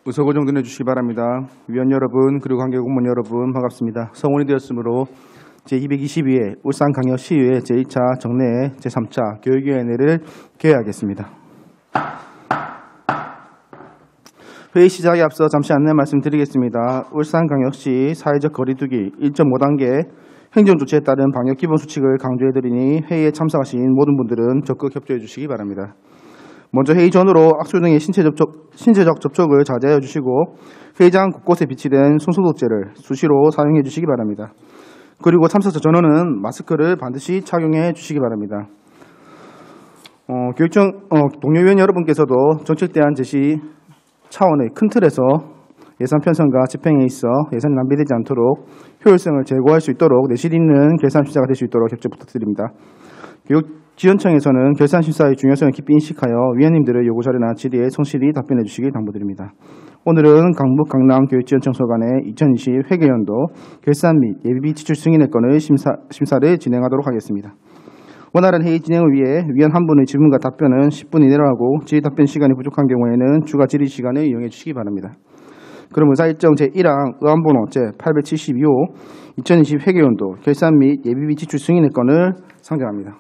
우선 고정해 주시기 바랍니다. 위원 여러분 그리고 관계 공무원 여러분 반갑습니다. 성원이 되었으므로 제222회 울산광역시의회 제2차 정례 제3차 교육위원회를 개회하겠습니다. 회의 시작에 앞서 잠시 안내 말씀드리겠습니다. 울산광역시 사회적 거리두기 1.5단계 행정조치에 따른 방역 기본수칙을 강조해드리니 회의에 참석하신 모든 분들은 적극 협조해 주시기 바랍니다. 먼저 회의 전후로 악수 등의 신체적 접촉을 자제하여 주시고 회의장 곳곳에 비치된 손소독제를 수시로 사용해 주시기 바랍니다. 그리고 참석자 전원은 마스크를 반드시 착용해 주시기 바랍니다. 동료위원 여러분께서도 정책 대안 제시 차원의 큰 틀에서 예산 편성과 집행에 있어 예산이 낭비되지 않도록 효율성을 제고할 수 있도록 내실 있는 결산 심사가 될 수 있도록 협조 부탁드립니다. 교육지원청에서는 결산 심사의 중요성을 깊이 인식하여 위원님들의 요구 자료나 질의에 성실히 답변해 주시길 당부드립니다. 오늘은 강북 강남 교육지원청 소관의 2020 회계연도 결산 및 예비비 지출 승인의 건을 심사를 진행하도록 하겠습니다. 원활한 회의 진행을 위해 위원 한 분의 질문과 답변은 10분 이내로 하고 질의 답변 시간이 부족한 경우에는 추가 질의 시간을 이용해 주시기 바랍니다. 그럼 의사일정 제1항 의안번호 제872호 2020 회계연도 결산 및 예비비 지출 승인의 건을 상정합니다.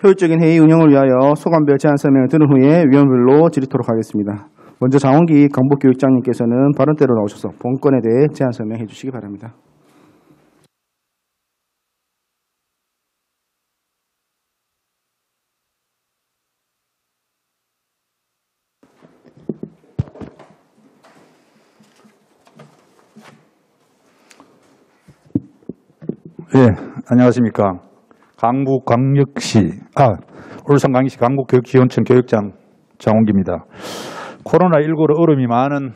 효율적인 회의 운영을 위하여 소관별 제안 설명을 들은 후에 위원별로 질의토록 하겠습니다. 먼저 장원기 강북교육장님께서는 발언대로 나오셔서 본건에 대해 제안 설명해 주시기 바랍니다. 예, 안녕하십니까. 울산광역시 강북교육지원청 교육장 장원기입니다. 코로나19로 어려움이 많은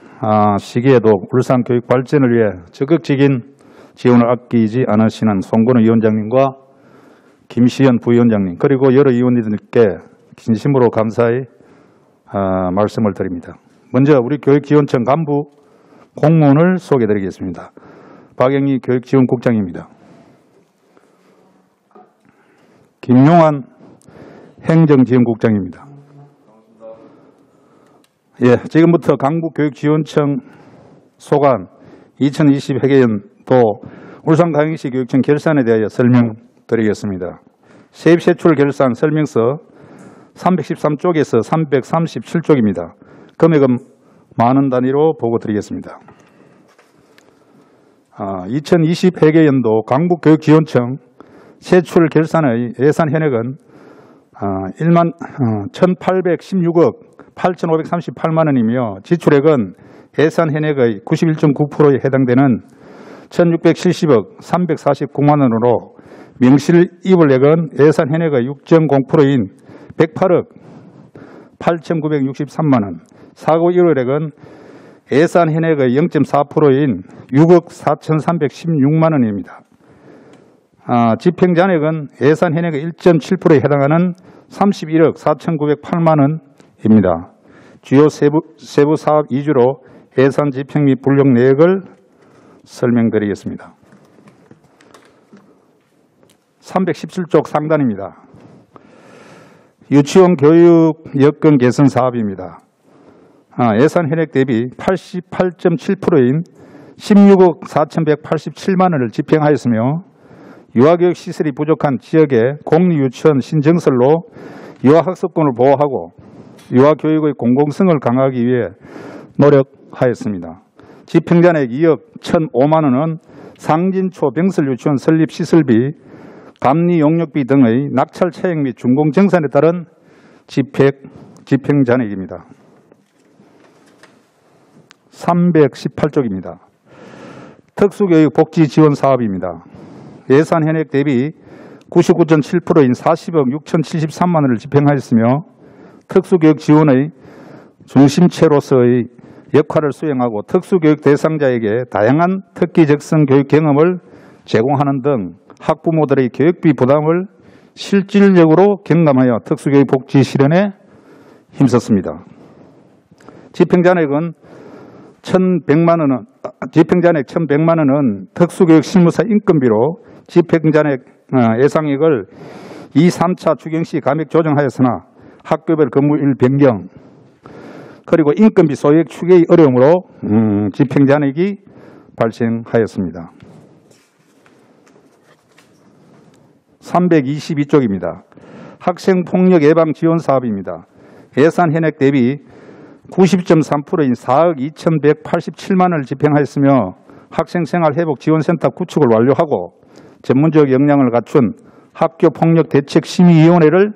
시기에도 울산 교육 발전을 위해 적극적인 지원을 아끼지 않으시는 송건우 위원장님과 김시현 부위원장님 그리고 여러 위원님들께 진심으로 감사의 말씀을 드립니다. 먼저 우리 교육지원청 간부 공무원을 소개해드리겠습니다. 박영희 교육지원국장입니다. 김용환 행정지원국장입니다. 예, 지금부터 강북교육지원청 소관 2020 회계연도 울산광역시 교육청 결산에 대하여 설명드리겠습니다. 세입세출 결산 설명서 313쪽에서 337쪽입니다. 금액은 만원 단위로 보고 드리겠습니다. 2020 회계연도 강북교육지원청 세출 결산의 예산 현액은 1,816억 8,538만 원이며 지출액은 예산 현액의 91.9%에 해당되는 1,670억 349만 원으로 명실 이불액은 예산 현액의 6.0%인 108억 8,963만 원, 사고 이월액은 예산 현액의 0.4%인 6억 4,316만 원입니다. 집행잔액은 예산 현액의 1.7%에 해당하는 31억 4,908만 원입니다. 주요 세부 사업 위주로 예산 집행 및 분력 내역을 설명드리겠습니다. 317쪽 상단입니다. 유치원 교육 여건 개선 사업입니다. 예산 현액 대비 88.7%인 16억 4,187만 원을 집행하였으며 유아교육 시설이 부족한 지역의 공립유치원 신증설로 유아학습권을 보호하고 유아교육의 공공성을 강화하기 위해 노력하였습니다. 집행잔액 2억 1,005만 원은 상진초 병설유치원 설립 시설비, 감리 용역비 등의 낙찰 차액 및 준공정산에 따른 집행잔액입니다. 318쪽입니다. 특수교육 복지 지원 사업입니다. 예산 현액 대비 99.7%인 40억 6,073만 원을 집행하였으며 특수교육 지원의 중심체로서의 역할을 수행하고 특수교육 대상자에게 다양한 특기적성 교육 경험을 제공하는 등 학부모들의 교육비 부담을 실질적으로 경감하여 특수교육 복지 실현에 힘썼습니다. 집행잔액 1,100만 원은 특수교육 실무사 인건비로 집행잔액 예상액을 2, 3차 추경 시 감액 조정하였으나 학교별 근무일 변경, 그리고 인건비 소액 추계의 어려움으로 집행잔액이 발생하였습니다. 322쪽입니다. 학생폭력 예방 지원 사업입니다. 예산 현액 대비 90.3%인 4억 2,187만 원을 집행하였으며 학생생활회복지원센터 구축을 완료하고 전문적 역량을 갖춘 학교폭력대책심의위원회를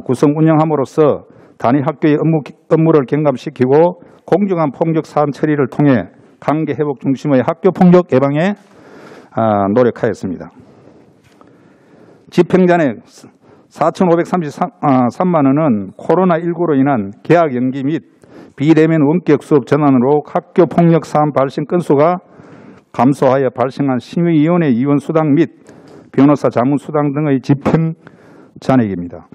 구성 운영함으로써 단위 학교의 업무를 경감시키고 공정한 폭력 사안 처리를 통해 관계회복 중심의 학교폭력 예방에 노력하였습니다. 집행잔액 4,533만 원은 코로나19로 인한 개학 연기 및 비대면 원격 수업 전환으로 학교 폭력 사안 발생 건수가 감소하여 발생한 심의위원회 위원 수당 및 변호사 자문 수당 등의 집행 잔액입니다.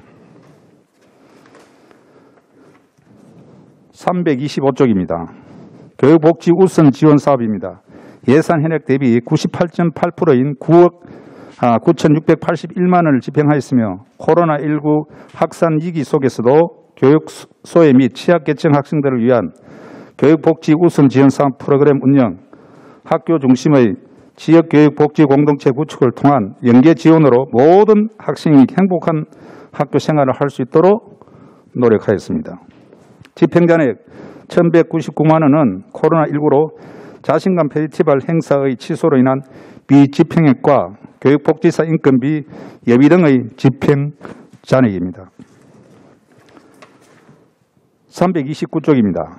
325쪽입니다. 교육복지 우선 지원 사업입니다. 예산 현액 대비 98.8%인 9억 9,681만 원을 집행하였으며 코로나19 확산 위기 속에서도 교육소외 및 취약계층 학생들을 위한 교육복지 우선 지원 사업 프로그램 운영, 학교 중심의 지역교육복지 공동체 구축을 통한 연계 지원으로 모든 학생이 행복한 학교 생활을 할 수 있도록 노력하였습니다. 집행잔액 1,199만 원은 코로나19로 자신감 페스티벌 행사의 취소로 인한 비집행액과 교육복지사 인건비, 예비 등의 집행 잔액입니다. 329쪽입니다.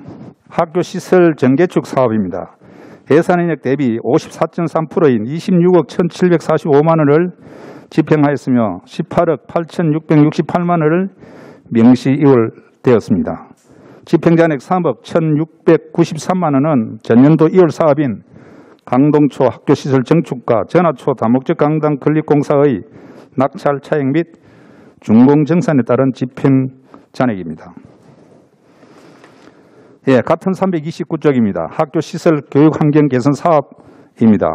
학교시설 정개축 사업입니다. 예산인액 대비 54.3%인 26억 1,745만 원을 집행하였으며 18억 8,668만 원을 명시 이월되었습니다. 집행잔액 3억 1,693만 원은 전년도 2월 사업인 강동초 학교시설 정축과 전하초 다목적 강당 건립공사의 낙찰 차액 및 준공정산에 따른 집행 잔액입니다. 같은 329쪽입니다. 학교시설 교육환경 개선 사업입니다.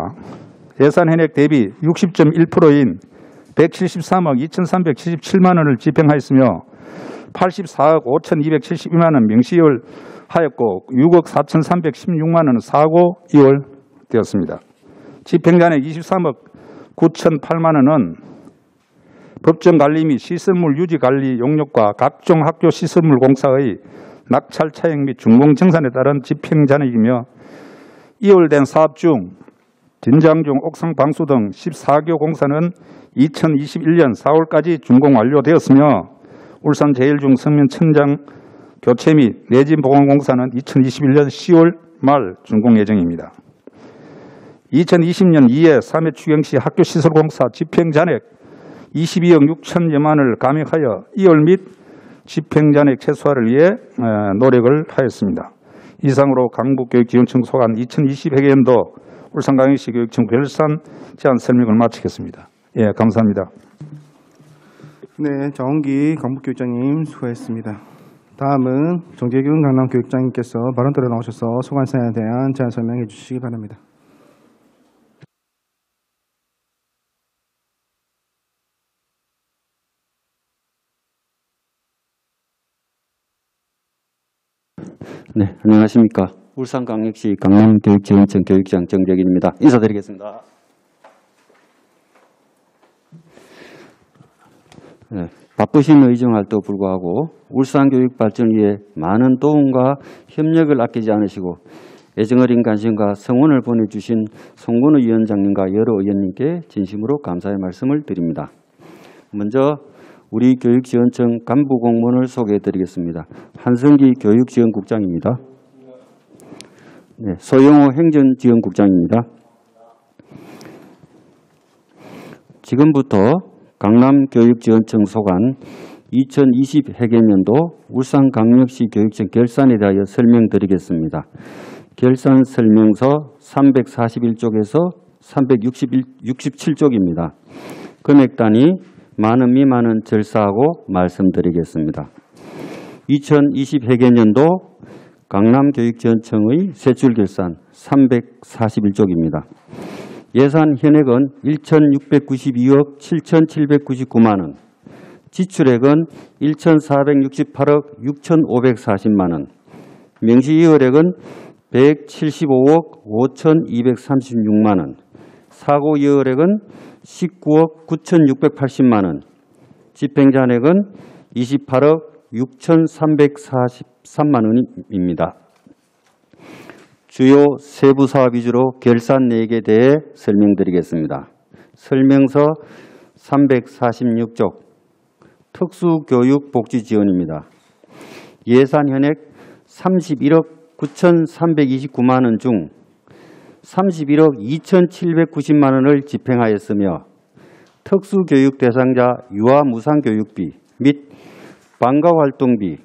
예산 현액 대비 60.1%인 173억 2,377만 원을 집행하였으며 84억 5,272만 원 명시이월하였고 6억 4,316만 원은 사고 이월되었습니다. 집행잔액 23억 9,008만 원은 법정관리 및 시설물 유지관리 용역과 각종 학교시설물 공사의 낙찰 차액 및 준공정산에 따른 집행잔액이며 이월된 사업 중 진장중 옥상 방수 등 14교 공사는 2021년 4월까지 준공 완료되었으며 울산 제일중 성면 천장 교체 및 내진 보강 공사는 2021년 10월 말 준공 예정입니다. 2020년 2회 3회 추경시 학교시설 공사 집행잔액 22억 6천여만 원을 감액하여 2월 및 집행잔액 최소화를 위해 노력을 하였습니다. 이상으로 강북교육지원청 소관 2020회계연도 울산광역시 교육청 결산 제안 설명을 마치겠습니다. 감사합니다. 네, 정기 강북교육장님 수고했습니다. 다음은 정재균 강남교육장님께서 발언대로 나오셔서 소관사에 대한 제안 설명해 주시기 바랍니다. 네, 안녕하십니까. 울산광역시 강남교육지원청 교육장 정재균입니다. 인사드리겠습니다. 네, 바쁘신 의정활도 불구하고 울산교육 발전을 위해 많은 도움과 협력을 아끼지 않으시고 애정어린 관심과 성원을 보내주신 송건우 위원장님과 여러 의원님께 진심으로 감사의 말씀을 드립니다. 먼저 우리 교육지원청 간부 공무원을 소개해드리겠습니다. 한성기 교육지원국장입니다. 네, 소영호 행정지원국장입니다. 지금부터 강남교육지원청 소관 2020 회계년도 울산광역시 교육청 결산에 대하여 설명드리겠습니다. 결산 설명서 341쪽에서 367쪽입니다. 금액 단위 만원 미만은 절사하고 말씀드리겠습니다. 2020 회계년도 강남교육지원청의 세출결산 341쪽입니다. 예산 현액은 1,692억 7,799만 원, 지출액은 1,468억 6,540만 원, 명시이월액은 175억 5,236만 원, 사고이월액은 19억 9,680만 원, 집행잔액은 28억 6,343만 원입니다. 주요 세부 사업 위주로 결산 내역에 대해 설명드리겠습니다. 설명서 346쪽 특수교육 복지 지원입니다. 예산 현액 31억 9,329만 원 중 31억 2,790만 원을 집행하였으며 특수교육 대상자 유아 무상교육비 및 방과활동비,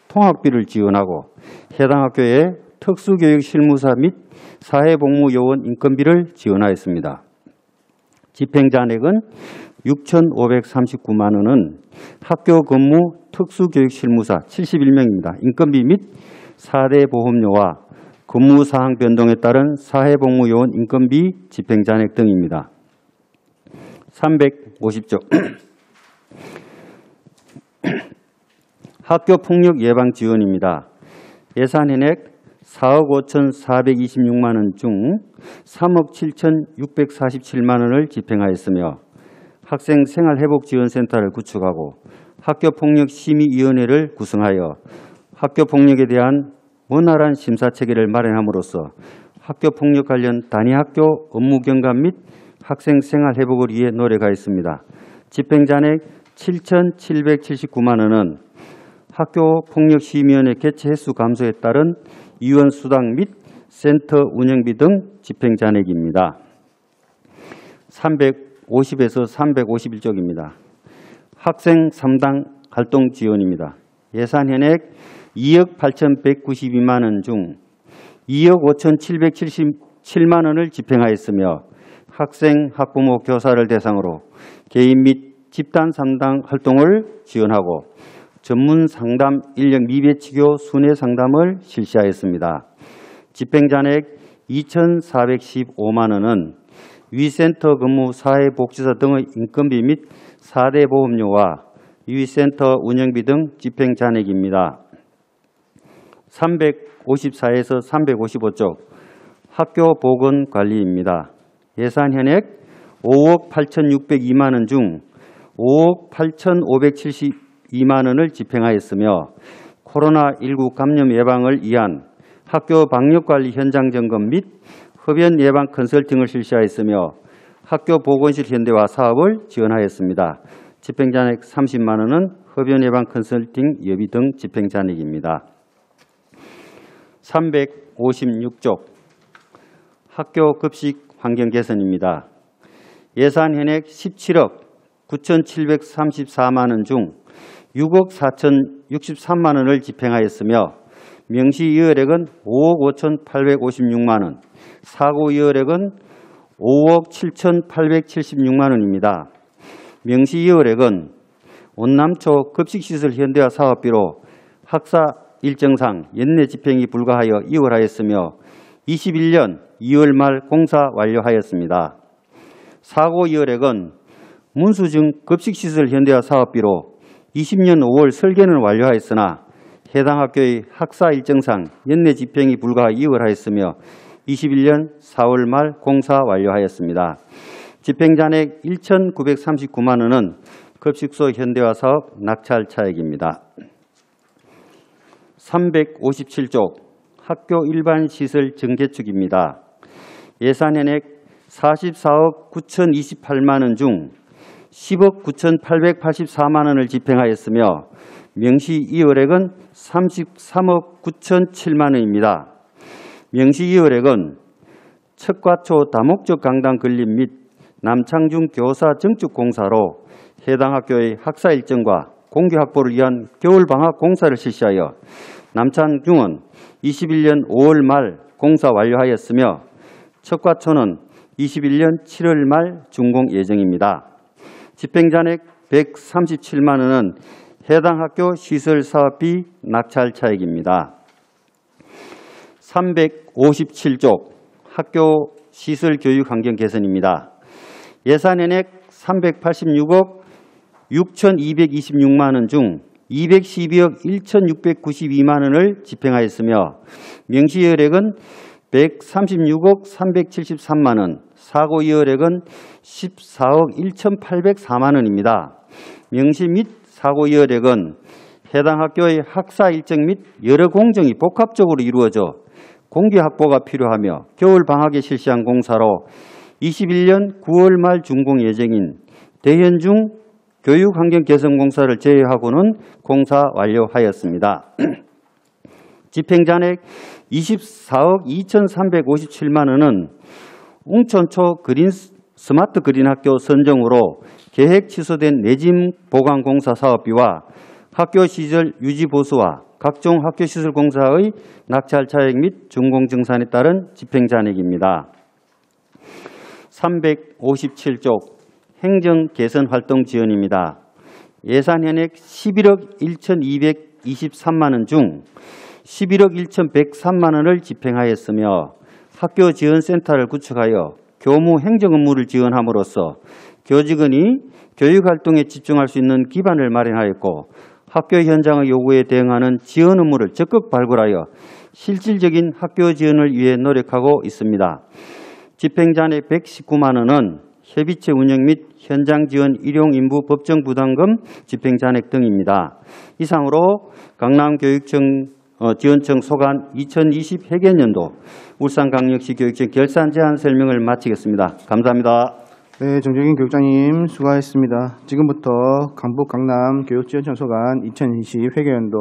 통학비를 지원하고 해당 학교에 특수교육 실무사 및 사회복무요원 인건비를 지원하였습니다. 집행잔액은 6,539만 원은 학교 근무 특수교육 실무사 71명입니다. 인건비 및 4대 보험료와 근무사항 변동에 따른 사회복무요원 인건비 집행잔액 등입니다. 350조 학교폭력 예방 지원입니다. 예산 현액 4억 5,426만 원 중 3억 7,647만 원을 집행하였으며 학생생활회복지원센터를 구축하고 학교폭력심의위원회를 구성하여 학교폭력에 대한 원활한 심사체계를 마련함으로써 학교폭력 관련 단위학교 업무 경감 및 학생생활회복을 위해 노력하였습니다. 집행잔액 7,779만 원은 학교폭력심의위원회 개최 횟수 감소에 따른 위원수당 및 센터 운영비 등 집행잔액입니다. 350에서 351쪽입니다. 학생 3당 활동 지원입니다. 예산 현액 2억 8,192만 원 중 2억 5,777만 원을 집행하였으며 학생, 학부모, 교사를 대상으로 개인 및 집단 3당 활동을 지원하고 전문 상담 인력 미배치교 순회 상담을 실시하였습니다. 집행잔액 2,415만 원은 위센터 근무 사회복지사 등의 인건비 및 4대 보험료와 위센터 운영비 등 집행잔액입니다. 354에서 355쪽 학교보건관리입니다. 예산 현액 5억 8,602만 원 중 5억 8,572만 원을 집행하였으며 코로나19 감염 예방을 위한 학교 방역관리 현장 점검 및 흡연 예방 컨설팅을 실시하였으며 학교 보건실 현대화 사업을 지원하였습니다. 집행잔액 30만 원은 흡연 예방 컨설팅 예비 등 집행잔액입니다. 356쪽 학교 급식 환경 개선입니다. 예산 현액 17억 9,734만 원 중 6억 4,063만 원을 집행하였으며 명시이월액은 5억 5,856만 원, 사고이월액은 5억 7,876만 원입니다. 명시이월액은 온남초 급식시설 현대화 사업비로 학사 일정상 연내 집행이 불가하여 이월하였으며 21년 2월 말 공사 완료하였습니다. 사고이월액은 문수증 급식시설 현대화 사업비로 20년 5월 설계는 완료하였으나 해당 학교의 학사 일정상 연내 집행이 불가하여 이월하였으며 21년 4월 말 공사 완료하였습니다. 집행잔액 1,939만 원은 급식소 현대화 사업 낙찰 차액입니다. 357쪽 학교 일반 시설 정개축입니다. 예산 현액 44억 9,028만 원 중 10억 9,884만 원을 집행하였으며 명시이월액은 33억 9,007만 원입니다. 명시이월액은 척과초 다목적 강당 건립 및 남창중 교사 증축 공사로 해당 학교의 학사 일정과 공개 확보를 위한 겨울방학 공사를 실시하여 남창중은 21년 5월 말 공사 완료하였으며 척과초는 21년 7월 말 준공 예정입니다. 집행잔액 137만 원은 해당 학교 시설 사업비 낙찰 차액입니다. 357쪽 학교 시설 교육 환경 개선입니다. 예산 현액 386억 6,226만 원 중 212억 1,692만 원을 집행하였으며 명시이율액은 136억 373만 원, 사고이율액은 14억 1,804만 원입니다. 명시 및 사고이율액은 해당 학교의 학사 일정 및 여러 공정이 복합적으로 이루어져 공기 확보가 필요하며 겨울 방학에 실시한 공사로 21년 9월 말 준공 예정인 대현중 교육환경 개선 공사를 제외하고는 공사 완료하였습니다. 집행잔액 24억 2,357만 원은 웅천초 스마트 그린 학교 선정으로 계획 취소된 내짐 보강 공사 사업비와 학교 시설 유지 보수와 각종 학교 시설 공사의 낙찰 차액 및 준공 증산에 따른 집행잔액입니다. 357쪽 행정 개선 활동 지원입니다. 예산 현액 11억 1,223만 원 중 11억 1,103만 원을 집행하였으며 학교 지원센터를 구축하여 교무 행정 업무를 지원함으로써 교직원이 교육활동에 집중할 수 있는 기반을 마련하였고 학교 현장의 요구에 대응하는 지원 업무를 적극 발굴하여 실질적인 학교 지원을 위해 노력하고 있습니다. 집행잔액 119만 원은 협의체 운영 및 현장 지원 일용 인부 법정 부담금 집행잔액 등입니다. 이상으로 강남교육청 지원청 소관 2020 회계연도 울산광역시 교육청 결산 제한 설명을 마치겠습니다. 감사합니다. 네, 정재균 교육장님 수고하셨습니다. 지금부터 강북 강남 교육지원청 소관 2020 회계연도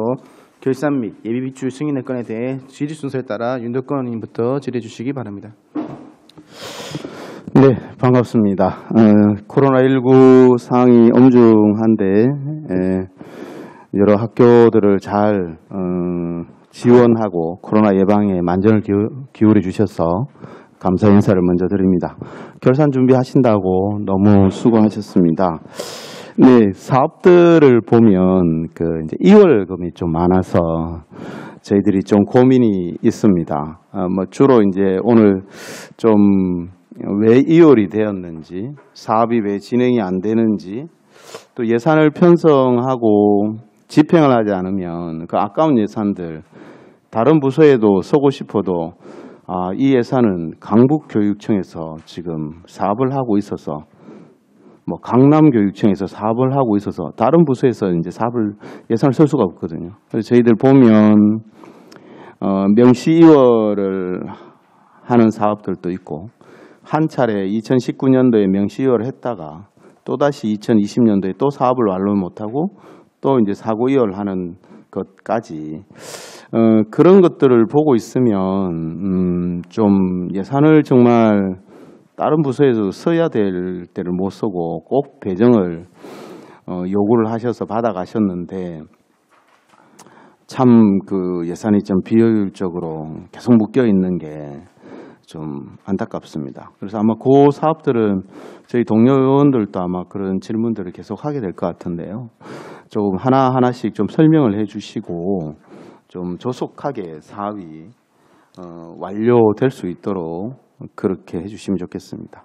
결산 및 예비비출 승인의 건에 대해 질의 순서에 따라 윤덕권 의원님부터 질의해 주시기 바랍니다. 네, 반갑습니다. 코로나19 상황이 엄중한데 여러 학교들을 잘 지원하고 코로나 예방에 만전을 기울여 주셔서 감사 인사를 먼저 드립니다. 결산 준비하신다고 너무 수고하셨습니다. 네, 사업들을 보면 이제 2월금이 좀 많아서 저희들이 좀 고민이 있습니다. 주로 이제 오늘 좀 왜 2월이 되었는지, 사업이 왜 진행이 안 되는지, 또 예산을 편성하고 집행을 하지 않으면 그 아까운 예산들 다른 부서에도 쓰고 싶어도 이 예산은 강북교육청에서 지금 사업을 하고 있어서 강남교육청에서 사업을 하고 있어서 다른 부서에서 이제 예산을 쓸 수가 없거든요. 그래서 저희들 보면 명시 2월을 하는 사업들도 있고 한 차례 2019년도에 명시 2월을 했다가 또다시 2020년도에 또 사업을 완료 못하고 또 이제 사고 2월 하는 것까지 그런 것들을 보고 있으면 좀 예산을 정말 다른 부서에서 써야 될 때를 못 쓰고 꼭 배정을 요구를 하셔서 받아가셨는데 참 그 예산이 좀 비효율적으로 계속 묶여 있는 게 좀 안타깝습니다. 그래서 아마 그 사업들은 저희 동료 의원들도 아마 그런 질문들을 계속 하게 될 것 같은데요. 조금 하나하나씩 좀 설명을 해 주시고 좀 조속하게 사업이 완료될 수 있도록 그렇게 해 주시면 좋겠습니다.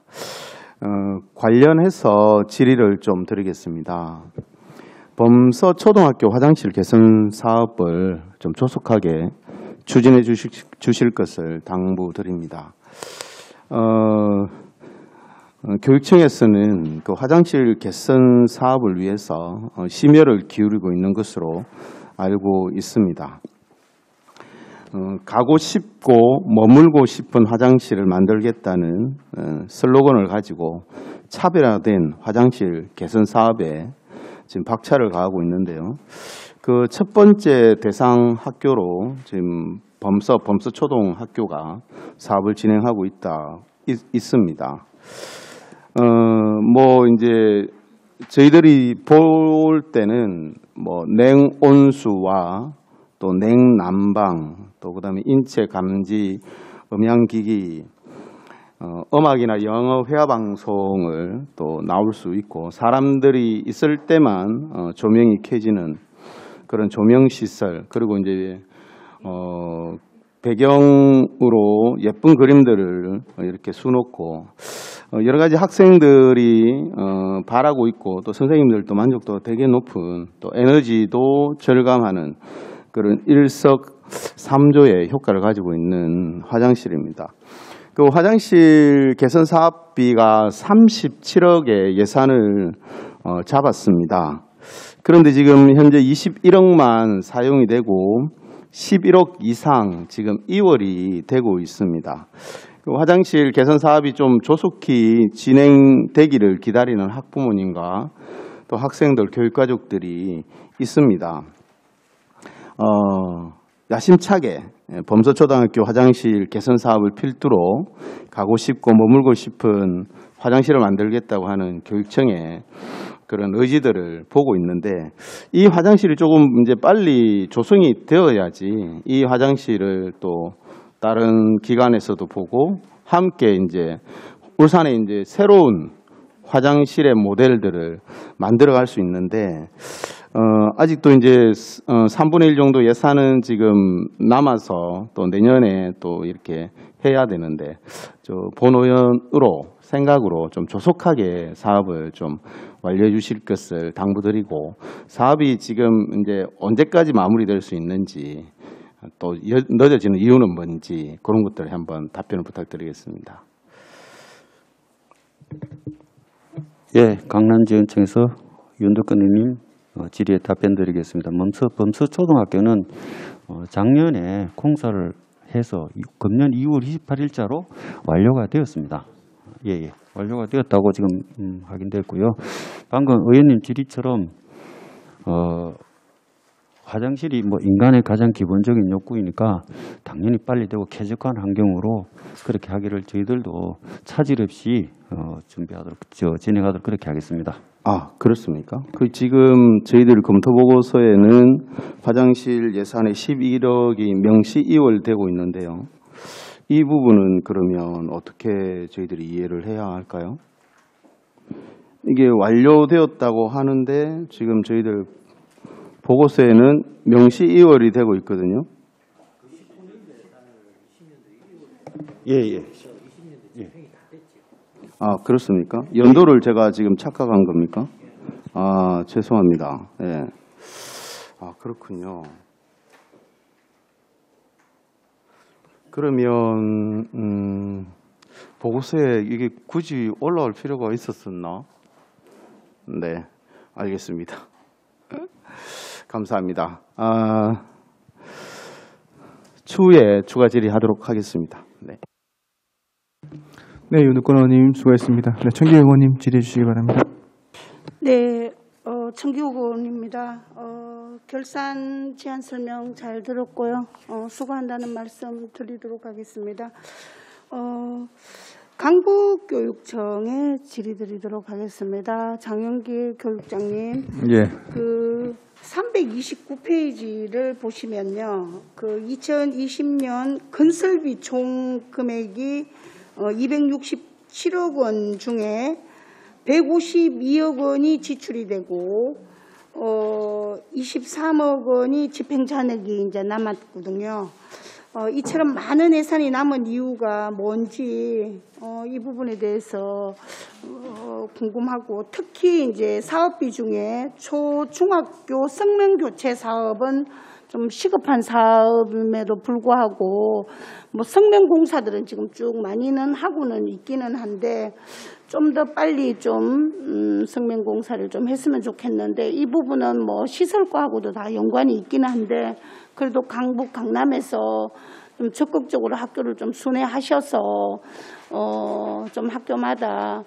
관련해서 질의를 좀 드리겠습니다. 범서 초등학교 화장실 개선 사업을 좀 조속하게 추진해 주실 것을 당부드립니다. 교육청에서는 그 화장실 개선 사업을 위해서 심혈을 기울이고 있는 것으로 알고 있습니다. 가고 싶고 머물고 싶은 화장실을 만들겠다는 슬로건을 가지고 차별화된 화장실 개선 사업에 지금 박차를 가하고 있는데요. 그 첫 번째 대상 학교로 지금 범서 초등학교가 사업을 진행하고 있습니다. 이제 저희들이 볼 때는 냉온수와 또 냉난방 또 그다음에 인체 감지 음향기기 음악이나 영어 회화 방송을 또 나올 수 있고 사람들이 있을 때만 조명이 켜지는 그런 조명 시설 그리고 이제 배경으로 예쁜 그림들을 이렇게 수놓고 여러 가지 학생들이 바라고 있고 또 선생님들도 만족도가 되게 높은 또 에너지도 절감하는 그런 일석삼조의 효과를 가지고 있는 화장실입니다. 그 화장실 개선 사업비가 37억의 예산을 잡았습니다. 그런데 지금 현재 21억만 사용이 되고 11억 이상 지금 2월이 되고 있습니다. 그 화장실 개선 사업이 좀 조속히 진행되기를 기다리는 학부모님과 또 학생들, 교육가족들이 있습니다. 야심차게 범서초등학교 화장실 개선 사업을 필두로 가고 싶고 머물고 싶은 화장실을 만들겠다고 하는 교육청의 그런 의지들을 보고 있는데 이 화장실이 조금 이제 빨리 조성이 되어야지 이 화장실을 또 다른 기관에서도 보고 함께 이제 울산에 이제 새로운 화장실의 모델들을 만들어갈 수 있는데 아직도 이제 3분의 1 정도 예산은 지금 남아서 또 내년에 또 이렇게 해야 되는데 본의원으로 생각으로 좀 조속하게 사업을 좀 완료해 주실 것을 당부드리고 사업이 지금 이제 언제까지 마무리될 수 있는지 또 늦어지는 이유는 뭔지 그런 것들을 한번 답변을 부탁드리겠습니다. 예, 강남지원청에서 윤덕근 의원님 질의에 답변드리겠습니다. 범서초등학교는 작년에 공사를 해서 금년 2월 28일자로 완료가 되었습니다. 예, 완료가 되었다고 지금 확인됐고요. 방금 의원님 질의처럼 화장실이 뭐 인간의 가장 기본적인 욕구이니까 당연히 빨리 되고 쾌적한 환경으로 그렇게 하기를 저희들도 차질 없이 준비하도록 진행하도록 그렇게 하겠습니다. 아, 그렇습니까? 그 지금 저희들 검토 보고서에는 화장실 예산의 11억이 명시 이월되고 있는데요. 이 부분은 그러면 어떻게 저희들이 이해를 해야 할까요? 이게 완료되었다고 하는데 지금 저희들 보고서에는 명시 2월이 되고 있거든요. 예. 아, 그렇습니까? 연도를 제가 지금 착각한 겁니까? 아, 죄송합니다. 예. 아, 그렇군요. 그러면 보고서에 이게 굳이 올라올 필요가 있었었나? 네, 알겠습니다. 감사합니다. 추후에 추가 질의하도록 하겠습니다. 네. 네, 윤덕근 의원님 수고했습니다. 네, 청기 의원님 질의해 주시기 바랍니다. 네, 청기욱 의원입니다. 결산 제안 설명 잘 들었고요. 수고한다는 말씀 드리도록 하겠습니다. 강북교육청에 질의드리도록 하겠습니다. 장영길 교육장님, 예. 그 329페이지를 보시면요, 그 2020년 건설비 총 금액이 267억 원 중에 152억 원이 지출이 되고 23억 원이 집행잔액이 이제 남았거든요. 이처럼 많은 예산이 남은 이유가 뭔지 이 부분에 대해서 궁금하고, 특히 이제 사업비 중에 초중학교 성명교체 사업은 좀 시급한 사업임에도 불구하고 뭐 성명공사들은 지금 쭉 많이는 하고는 있기는 한데 좀 더 빨리 좀 성명공사를 좀 했으면 좋겠는데, 이 부분은 뭐 시설과하고도 다 연관이 있기는 한데 그래도 강북 강남에서 좀 적극적으로 학교를 좀 순회하셔서 좀 학교마다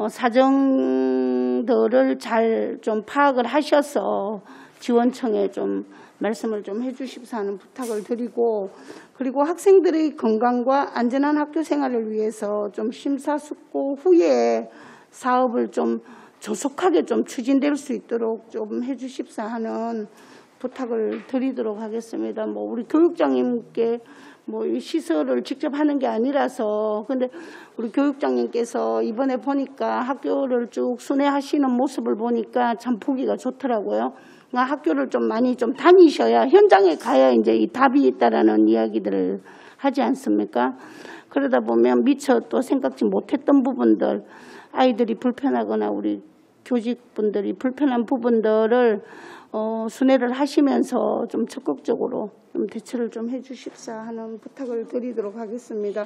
사정들을 잘 좀 파악을 하셔서 지원청에 좀 말씀을 좀 해주십사 하는 부탁을 드리고, 그리고 학생들의 건강과 안전한 학교 생활을 위해서 좀 심사숙고 후에 사업을 좀 조속하게 좀 추진될 수 있도록 좀 해주십사 하는 부탁을 드리도록 하겠습니다. 뭐 우리 교육장님께 뭐 이 시설을 직접 하는 게 아니라서, 근데 우리 교육장님께서 이번에 보니까 학교를 쭉 순회하시는 모습을 보니까 참 보기가 좋더라고요. 그러니까 학교를 좀 많이 좀 다니셔야, 현장에 가야 이제 이 답이 있다라는 이야기들을 하지 않습니까? 그러다 보면 미처 또 생각지 못했던 부분들, 아이들이 불편하거나 우리 교직분들이 불편한 부분들을 순회를 하시면서 좀 적극적으로 좀 대처를 좀 해주십사 하는 부탁을 드리도록 하겠습니다.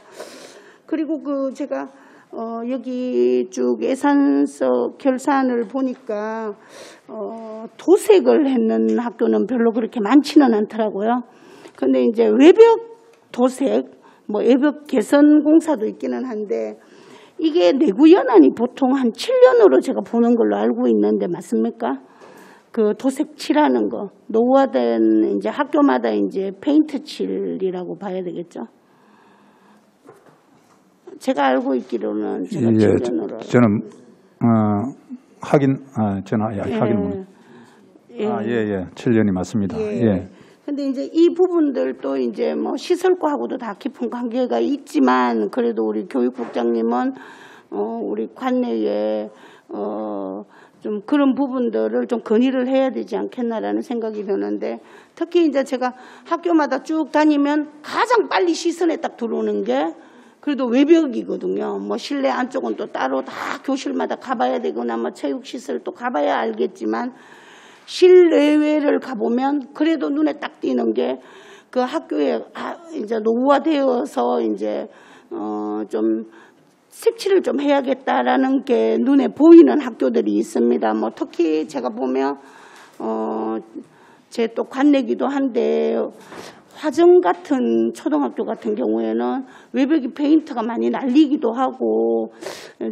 그리고 제가 여기 쭉 예산서 결산을 보니까 도색을 했는 학교는 별로 그렇게 많지는 않더라고요. 근데 이제 외벽 도색, 뭐 외벽 개선 공사도 있기는 한데 이게 내구 연한이 보통 한 7년으로 제가 보는 걸로 알고 있는데 맞습니까? 그 도색 칠하는 거 노후화된 이제 학교마다 이제 페인트 칠이라고 봐야 되겠죠. 제가 알고 있기로는 제가 7년으로. 저는 확인. 예. 7년이 맞습니다. 예. 근데 이제 이 부분들도 이제 뭐 시설과하고도 다 깊은 관계가 있지만 그래도 우리 교육국장님은 우리 관내에 좀 그런 부분들을 좀 건의를 해야 되지 않겠나라는 생각이 드는데 특히 이제 제가 학교마다 쭉 다니면 가장 빨리 시선에 딱 들어오는 게 그래도 외벽이거든요. 뭐 실내 안쪽은 또 따로 다 교실마다 가봐야 되거나 뭐 체육시설 또 가봐야 알겠지만 실내외를 가보면 그래도 눈에 딱 띄는 게 그 학교에 이제 노후화되어서 이제 좀 색칠을 좀 해야겠다라는 게 눈에 보이는 학교들이 있습니다. 뭐 특히 제가 보면 제 또 관내기도 한데 화정 같은 초등학교 같은 경우에는 외벽이 페인트가 많이 날리기도 하고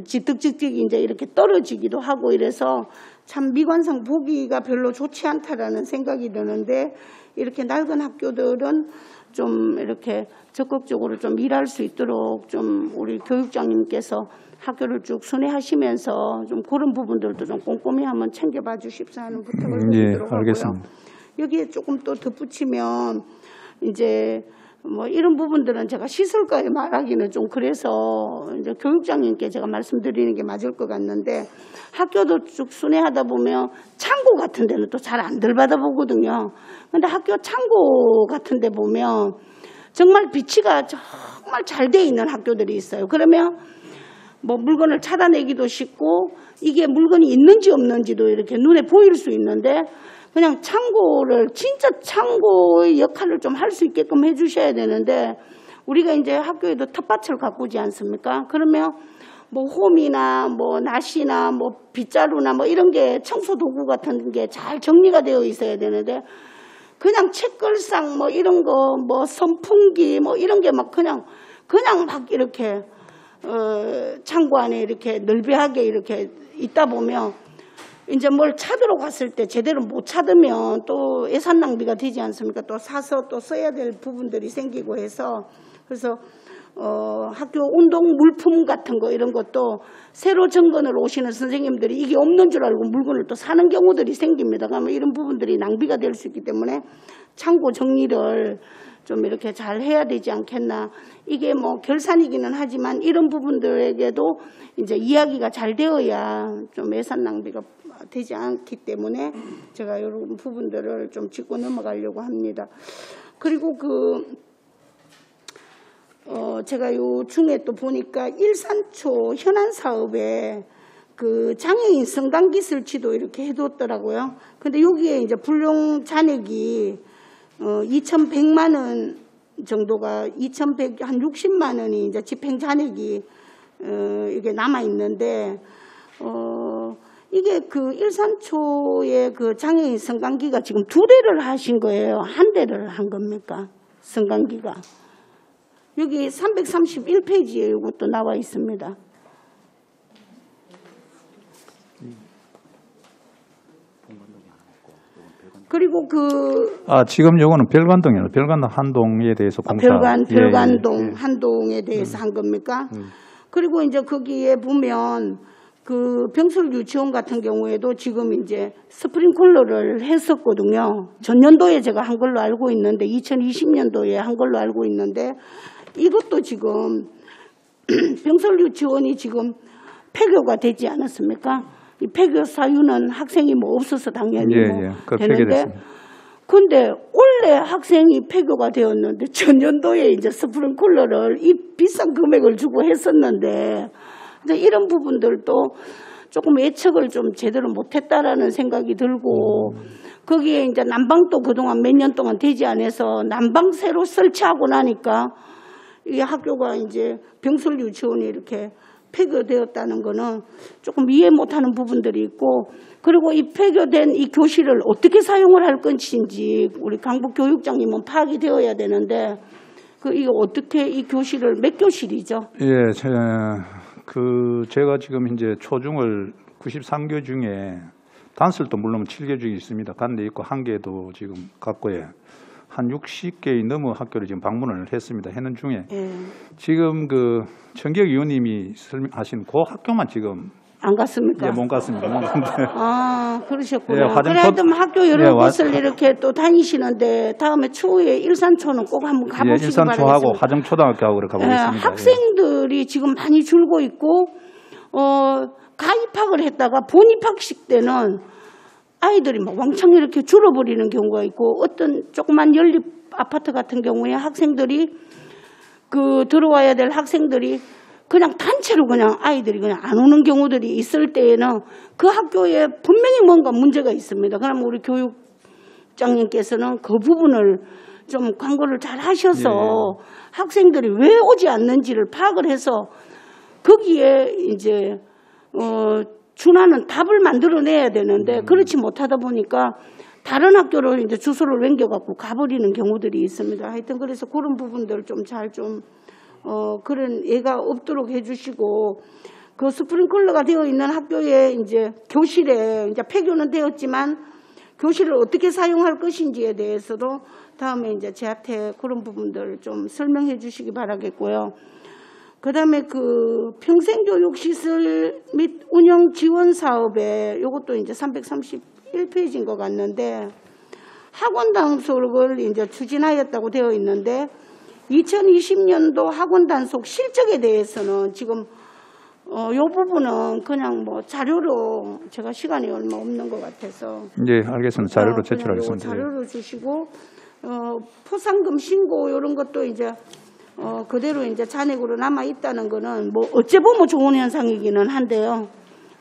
지득지득 이제 이렇게 떨어지기도 하고 이래서 참 미관상 보기가 별로 좋지 않다라는 생각이 드는데 이렇게 낡은 학교들은 좀 이렇게 적극적으로 좀 일할 수 있도록 좀 우리 교육장님께서 학교를 쭉 순회하시면서 좀 그런 부분들도 좀 꼼꼼히 한번 챙겨봐 주십사 하는 부탁을 드리도록 하고요. 알겠습니다. 여기에 조금 또 덧붙이면 이제 뭐 이런 부분들은 제가 시설과에 말하기는 좀 그래서 이제 교육장님께 제가 말씀드리는 게 맞을 것 같는데 학교도 쭉 순회하다 보면 창고 같은 데는 또 잘 안들 받아보거든요. 근데 학교 창고 같은 데 보면 정말 비치가 정말 잘 돼 있는 학교들이 있어요. 그러면 뭐 물건을 찾아내기도 쉽고 이게 물건이 있는지 없는지도 이렇게 눈에 보일 수 있는데 그냥 창고를 진짜 창고의 역할을 좀 할 수 있게끔 해주셔야 되는데 우리가 이제 학교에도 텃밭을 가꾸지 않습니까? 그러면 뭐 홈이나 뭐 낫이나 뭐 빗자루나 뭐 이런 게 청소 도구 같은 게 잘 정리가 되어 있어야 되는데 그냥 책걸상 뭐 이런 거 뭐 선풍기 뭐 이런 게 막 그냥 막 이렇게 창고 안에 이렇게 넓이하게 이렇게 있다 보면 이제 뭘 찾으러 갔을 때 제대로 못 찾으면 또 예산 낭비가 되지 않습니까? 또 사서 또 써야 될 부분들이 생기고 해서 그래서 학교 운동 물품 같은 거 이런 것도 새로 점검을 오시는 선생님들이 이게 없는 줄 알고 물건을 또 사는 경우들이 생깁니다. 그러면 이런 부분들이 낭비가 될 수 있기 때문에 창고 정리를 좀 이렇게 잘 해야 되지 않겠나. 이게 뭐 결산이기는 하지만 이런 부분들에게도 이제 이야기가 잘 되어야 좀 예산 낭비가 되지 않기 때문에 제가 이런 부분들을 좀 짚고 넘어가려고 합니다. 그리고 제가 요 중에 또 보니까 일산초 현안 사업에 그 장애인 성당기술치도 이렇게 해뒀더라고요. 근데 여기에 이제 불용 잔액이 2,100만 원 정도가 2,100, 한 60만 원이 이제 집행 잔액이 이게 남아 있는데 이게 그 일산초의 그 장애인 성당기가 지금 2대를 하신 거예요. 1대를 한 겁니까? 성당기가. 여기 331페이지에 이것도 나와 있습니다. 그리고 지금 요거는 별관동이에요. 별관동 한동에 대해서 공사. 별관동 한동에 대해서 한 겁니까? 그리고 이제 거기에 보면 그 병설 유치원 같은 경우에도 지금 이제 스프링클러를 했었거든요. 전년도에 제가 한 걸로 알고 있는데 2020년도에 한 걸로 알고 있는데 이것도 지금 병설 유치원이 지금 폐교가 되지 않았습니까? 이 폐교 사유는 학생이 뭐 없어서 당연히 되는데 근데 올 원래 학생이 폐교가 되었는데 전년도에 이제 스프링클러를 이 비싼 금액을 주고 했었는데 이제 이런 부분들도 조금 예측을 좀 제대로 못했다라는 생각이 들고 거기에 이제 난방도 그동안 몇 년 동안 되지 않아서 난방 새로 설치하고 나니까 이 학교가 이제 병설 유치원이 이렇게 폐교되었다는 거는 조금 이해 못하는 부분들이 있고 그리고 이 폐교된 이 교실을 어떻게 사용을 할 것인지 우리 강북 교육장님은 파악이 되어야 되는데 이거 어떻게 이 교실을 몇 교실이죠? 예, 제가 지금 이제 초중을 93교 중에 단설도 물론 7개 중에 있습니다. 간데 있고 1개도 지금 갖고에 한 60개의 넘어 학교를 지금 방문을 했습니다. 해는 중에 지금 그 정기혁 의원님이 설명하신 그 학교만 지금 안 갔습니까? 예, 못 갔습니다. 아, 그러셨구나. 예, 그래 하여튼 학교 여러 곳을 이렇게 또 다니시는데 다음에 추후에 일산초는 꼭 한번 가보시기 바라겠습니다. 일산초하고 화정초등학교하고 그렇게 가보겠습니다. 학생들이 지금 많이 줄고 있고 가입학을 했다가 본입학식 때는 아이들이 막 왕창 이렇게 줄어버리는 경우가 있고 어떤 조그만 연립 아파트 같은 경우에 학생들이 들어와야 될 학생들이 그냥 단체로 그냥 아이들이 그냥 안 오는 경우들이 있을 때에는 그 학교에 분명히 뭔가 문제가 있습니다. 그러면 우리 교육장님께서는 그 부분을 좀 광고를 잘 하셔서 학생들이 왜 오지 않는지를 파악을 해서 거기에 이제 준하는 답을 만들어내야 되는데 그렇지 못하다 보니까 다른 학교를 이제 주소를 옮겨갖고 가버리는 경우들이 있습니다. 하여튼 그래서 그런 부분들 좀 잘 그런 예가 없도록 해주시고 그 스프링클러가 되어 있는 학교에 이제 교실에 이제 폐교는 되었지만 교실을 어떻게 사용할 것인지에 대해서도 다음에 이제 제한테 그런 부분들 좀 설명해 주시기 바라겠고요. 그다음에 평생교육시설 및 운영 지원 사업에 이것도 이제 331페이지인 것 같는데 학원 단속을 이제 추진하였다고 되어 있는데 2020년도 학원 단속 실적에 대해서는 지금 이 부분은 그냥 뭐 자료로 제가 시간이 얼마 없는 것 같아서 알겠습니다. 자료로 제출하겠습니다. 자료로 주시고 포상금 신고 이런 것도 이제 그대로 이제 잔액으로 남아 있다는 거는 뭐 어째 보면 좋은 현상이기는 한데요.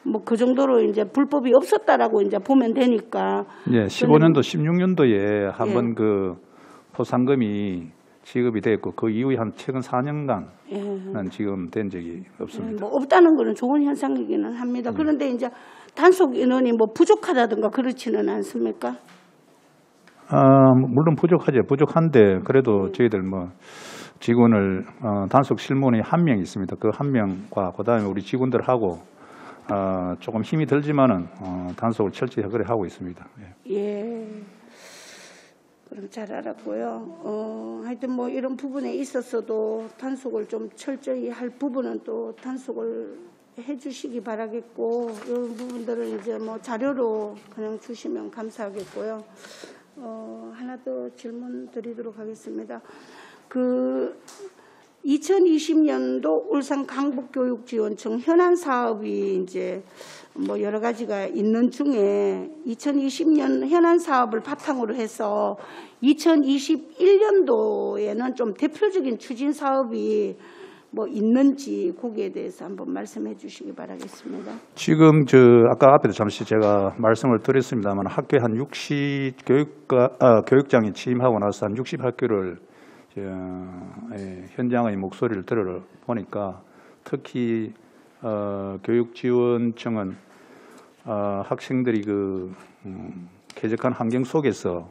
뭐 그 정도로 이제 불법이 없었다라고 이제 보면 되니까. 예, 15년도, 16년도에 한번 그 포상금이 지급이 됐고 그 이후에 한 최근 4년간은 지금 된 적이 없습니다. 뭐 없다는 거는 좋은 현상이기는 합니다. 그런데 이제 단속 인원이 뭐 부족하다든가 그렇지는 않습니까? 물론 부족하죠. 부족한데 그래도 저희들 뭐 직원을 단속 실무원이 1명 있습니다. 그 1명과 그다음에 우리 직원들하고 조금 힘이 들지만은 단속을 철저히 그래 하고 있습니다. 예. 그럼 잘 알았고요. 하여튼 뭐 이런 부분에 있어서도 단속을 좀 철저히 할 부분은 또 단속을 해주시기 바라겠고 이런 부분들은 이제 뭐 자료로 그냥 주시면 감사하겠고요. 하나 더 질문 드리도록 하겠습니다. 2020년도 울산 강북교육지원청 현안 사업이 이제 뭐 여러 가지가 있는 중에 2020년 현안 사업을 바탕으로 해서 2021년도에는 좀 대표적인 추진 사업이 뭐 있는지 거기에 대해서 한번 말씀해 주시기 바라겠습니다. 지금 아까 앞에도 잠시 제가 말씀을 드렸습니다만 학교에 한 60 교육장이 취임하고 나서 한 60학교를 현장의 목소리를 들어보니까 특히 교육지원청은 학생들이 쾌적한 환경 속에서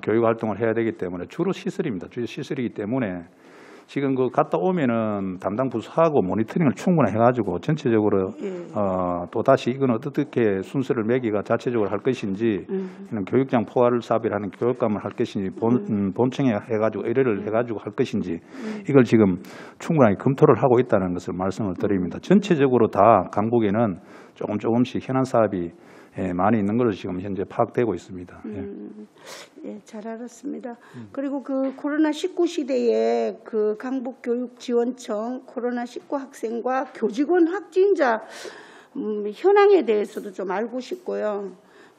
교육 활동을 해야 되기 때문에 주로 시설입니다. 주로 시설이기 때문에 지금 갔다 오면은 담당 부서하고 모니터링을 충분히 해가지고 전체적으로 또 다시 이건 어떻게 순서를 매기가 자체적으로 할 것인지 이런 교육장 포괄 사업을 하는 교육감을 할 것인지 본청에 해가지고 의뢰를 해가지고 할 것인지 이걸 지금 충분하게 검토를 하고 있다는 것을 말씀을 드립니다. 전체적으로 다 강북에는 조금씩 현안 사업이 많이 있는 걸로 지금 현재 파악되고 있습니다. 예, 잘 알았습니다. 그리고 코로나19 시대에 강북교육지원청 코로나19 학생과 교직원 확진자 현황에 대해서도 좀 알고 싶고요.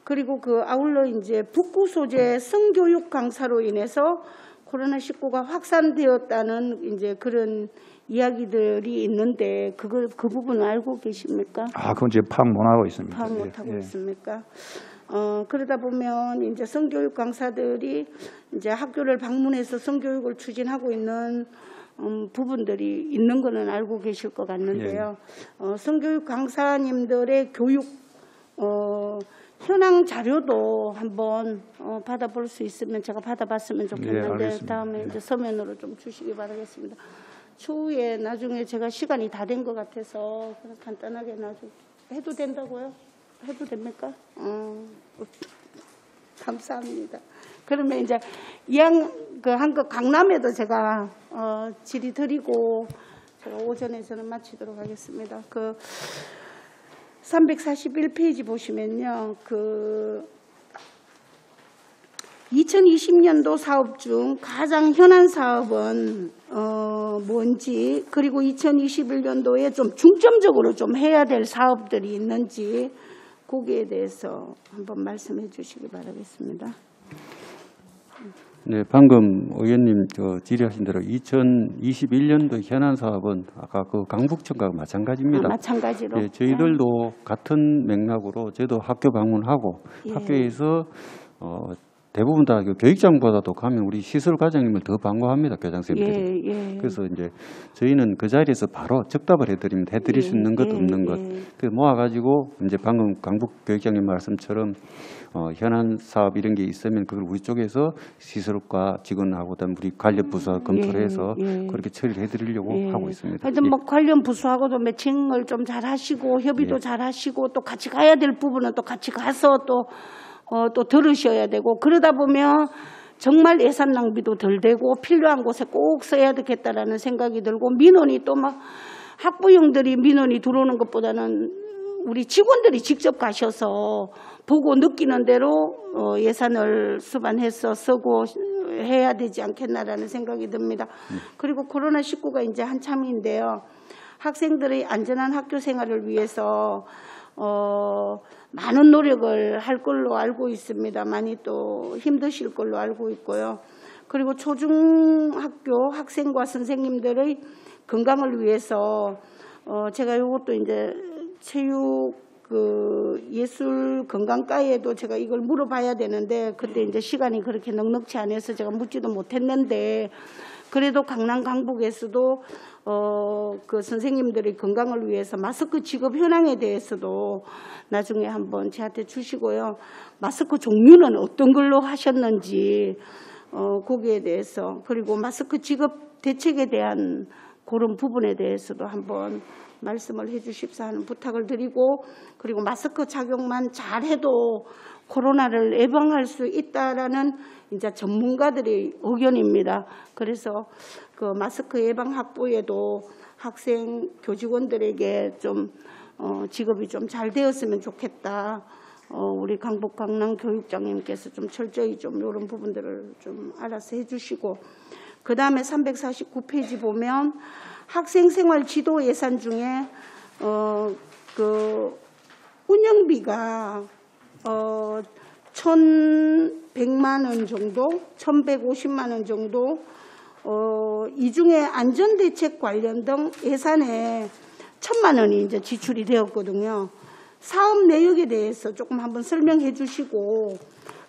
그리고 그 아울러 이제 북구 소재 성교육 강사로 인해서 코로나19가 확산되었다는 이제 그런 이야기들이 있는데 그 부분은 알고 계십니까? 그건 지금 파악 못하고 있습니다. 파악 못하고 예. 있습니까? 그러다 보면 이제 성교육 강사들이 이제 학교를 방문해서 성교육을 추진하고 있는 부분들이 있는 거는 알고 계실 것 같는데요. 성교육 강사님들의 교육 현황 자료도 한번 받아볼 수 있으면 제가 받아봤으면 좋겠는데 알겠습니다. 다음에 이제 서면으로 좀 주시기 바라겠습니다. 추후에 나중에 제가 시간이 다 된 것 같아서 그냥 간단하게 나중에 해도 된다고요? 해도 됩니까? 감사합니다. 그러면 이제 한 거 강남에도 제가 질의드리고 제가 오전에 저는 마치도록 하겠습니다. 341페이지 보시면요. 2020년도 사업 중 가장 현안 사업은 뭔지, 그리고 2021년도에 좀 중점적으로 좀 해야 될 사업들이 있는지 거기에 대해서 한번 말씀해 주시기 바라겠습니다. 네, 방금 의원님 질의하신 대로 2021년도 현안 사업은 아까 그 강북청과 마찬가지입니다. 마찬가지로. 예, 저희들도 같은 맥락으로 저희도 학교 방문하고 예. 학교에서 대부분 다 교육장보다도 가면 우리 시설 과장님을 더 반가워합니다, 교장선생님들이. 예. 그래서 이제 저희는 그 자리에서 바로 즉답을 해드립니다. 해드릴 수 있는 것, 없는 것. 그래서 모아가지고 이제 방금 강북 교육장님 말씀처럼 현안 사업 이런 게 있으면 그걸 우리 쪽에서 시설과 직원하고 그다음 우리 관련 부서 검토를 해서 그렇게 처리를 해드리려고 하고 있습니다. 하여튼 뭐 관련 부서하고도 매칭을 좀 잘 하시고 협의도 잘 하시고 또 같이 가야 될 부분은 또 같이 가서 또 들으셔야 되고, 그러다 보면 정말 예산 낭비도 덜 되고 필요한 곳에 꼭 써야 되겠다라는 생각이 들고, 민원이 또 막 학부형들이 민원이 들어오는 것보다는 우리 직원들이 직접 가셔서 보고 느끼는 대로 예산을 수반해서 쓰고 해야 되지 않겠나라는 생각이 듭니다. 그리고 코로나19가 이제 한참인데요. 학생들의 안전한 학교 생활을 위해서 많은 노력을 할 걸로 알고 있습니다. 많이 또 힘드실 걸로 알고 있고요. 그리고 초중학교 학생과 선생님들의 건강을 위해서 제가 이것도 이제 체육 예술 건강과에도 제가 이걸 물어봐야 되는데 그때 이제 시간이 그렇게 넉넉치 않아서 제가 묻지도 못했는데, 그래도 강남 강북에서도 그 선생님들의 건강을 위해서 마스크 지급 현황에 대해서도 나중에 한번 저한테 주시고요. 마스크 종류는 어떤 걸로 하셨는지 거기에 대해서, 그리고 마스크 지급 대책에 대한 그런 부분에 대해서도 한번 말씀을 해 주십사 하는 부탁을 드리고, 그리고 마스크 착용만 잘해도 코로나를 예방할 수 있다라는 이제 전문가들의 의견입니다. 그래서 그 마스크 예방 확보에도 학생 교직원들에게 좀 지급이 좀 잘 되었으면 좋겠다. 우리 강북 강남 교육장님께서 좀 철저히 좀 이런 부분들을 좀 알아서 해주시고, 그 다음에 349페이지 보면 학생 생활 지도 예산 중에 그 운영비가 1,100만 원 정도, 1,150만 원 정도, 이 중에 안전대책 관련 등 예산에 1,000만 원이 이제 지출이 되었거든요. 사업 내역에 대해서 조금 한번 설명해 주시고,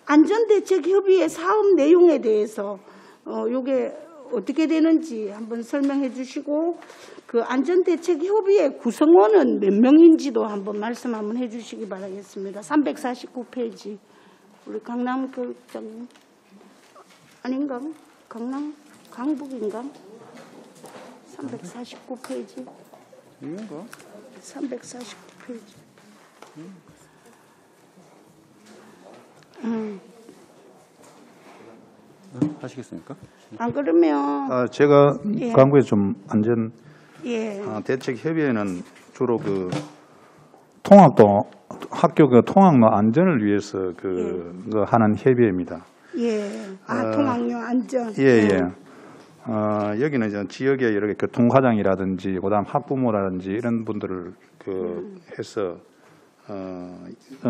안전대책 협의회 사업 내용에 대해서 요게 어떻게 되는지 한번 설명해 주시고, 그 안전대책 협의회 구성원은 몇 명인지도 한번 말씀 한번 해 주시기 바라겠습니다. 349페이지. 우리 강남 교육장님 아닌가? 강북인가? 349페이지. 이건가? 349페이지. 하시겠습니까? 안 그러면 제가 예. 강북에서 좀 안전 대책 협의회는 주로 그 통학도 학교 그 통학로 안전을 위해서 그 하는 협의회입니다. 통학료 안전. 여기는 이제 지역의 여러 개 교통과장이라든지 그다음 학부모라든지 이런 분들을 해서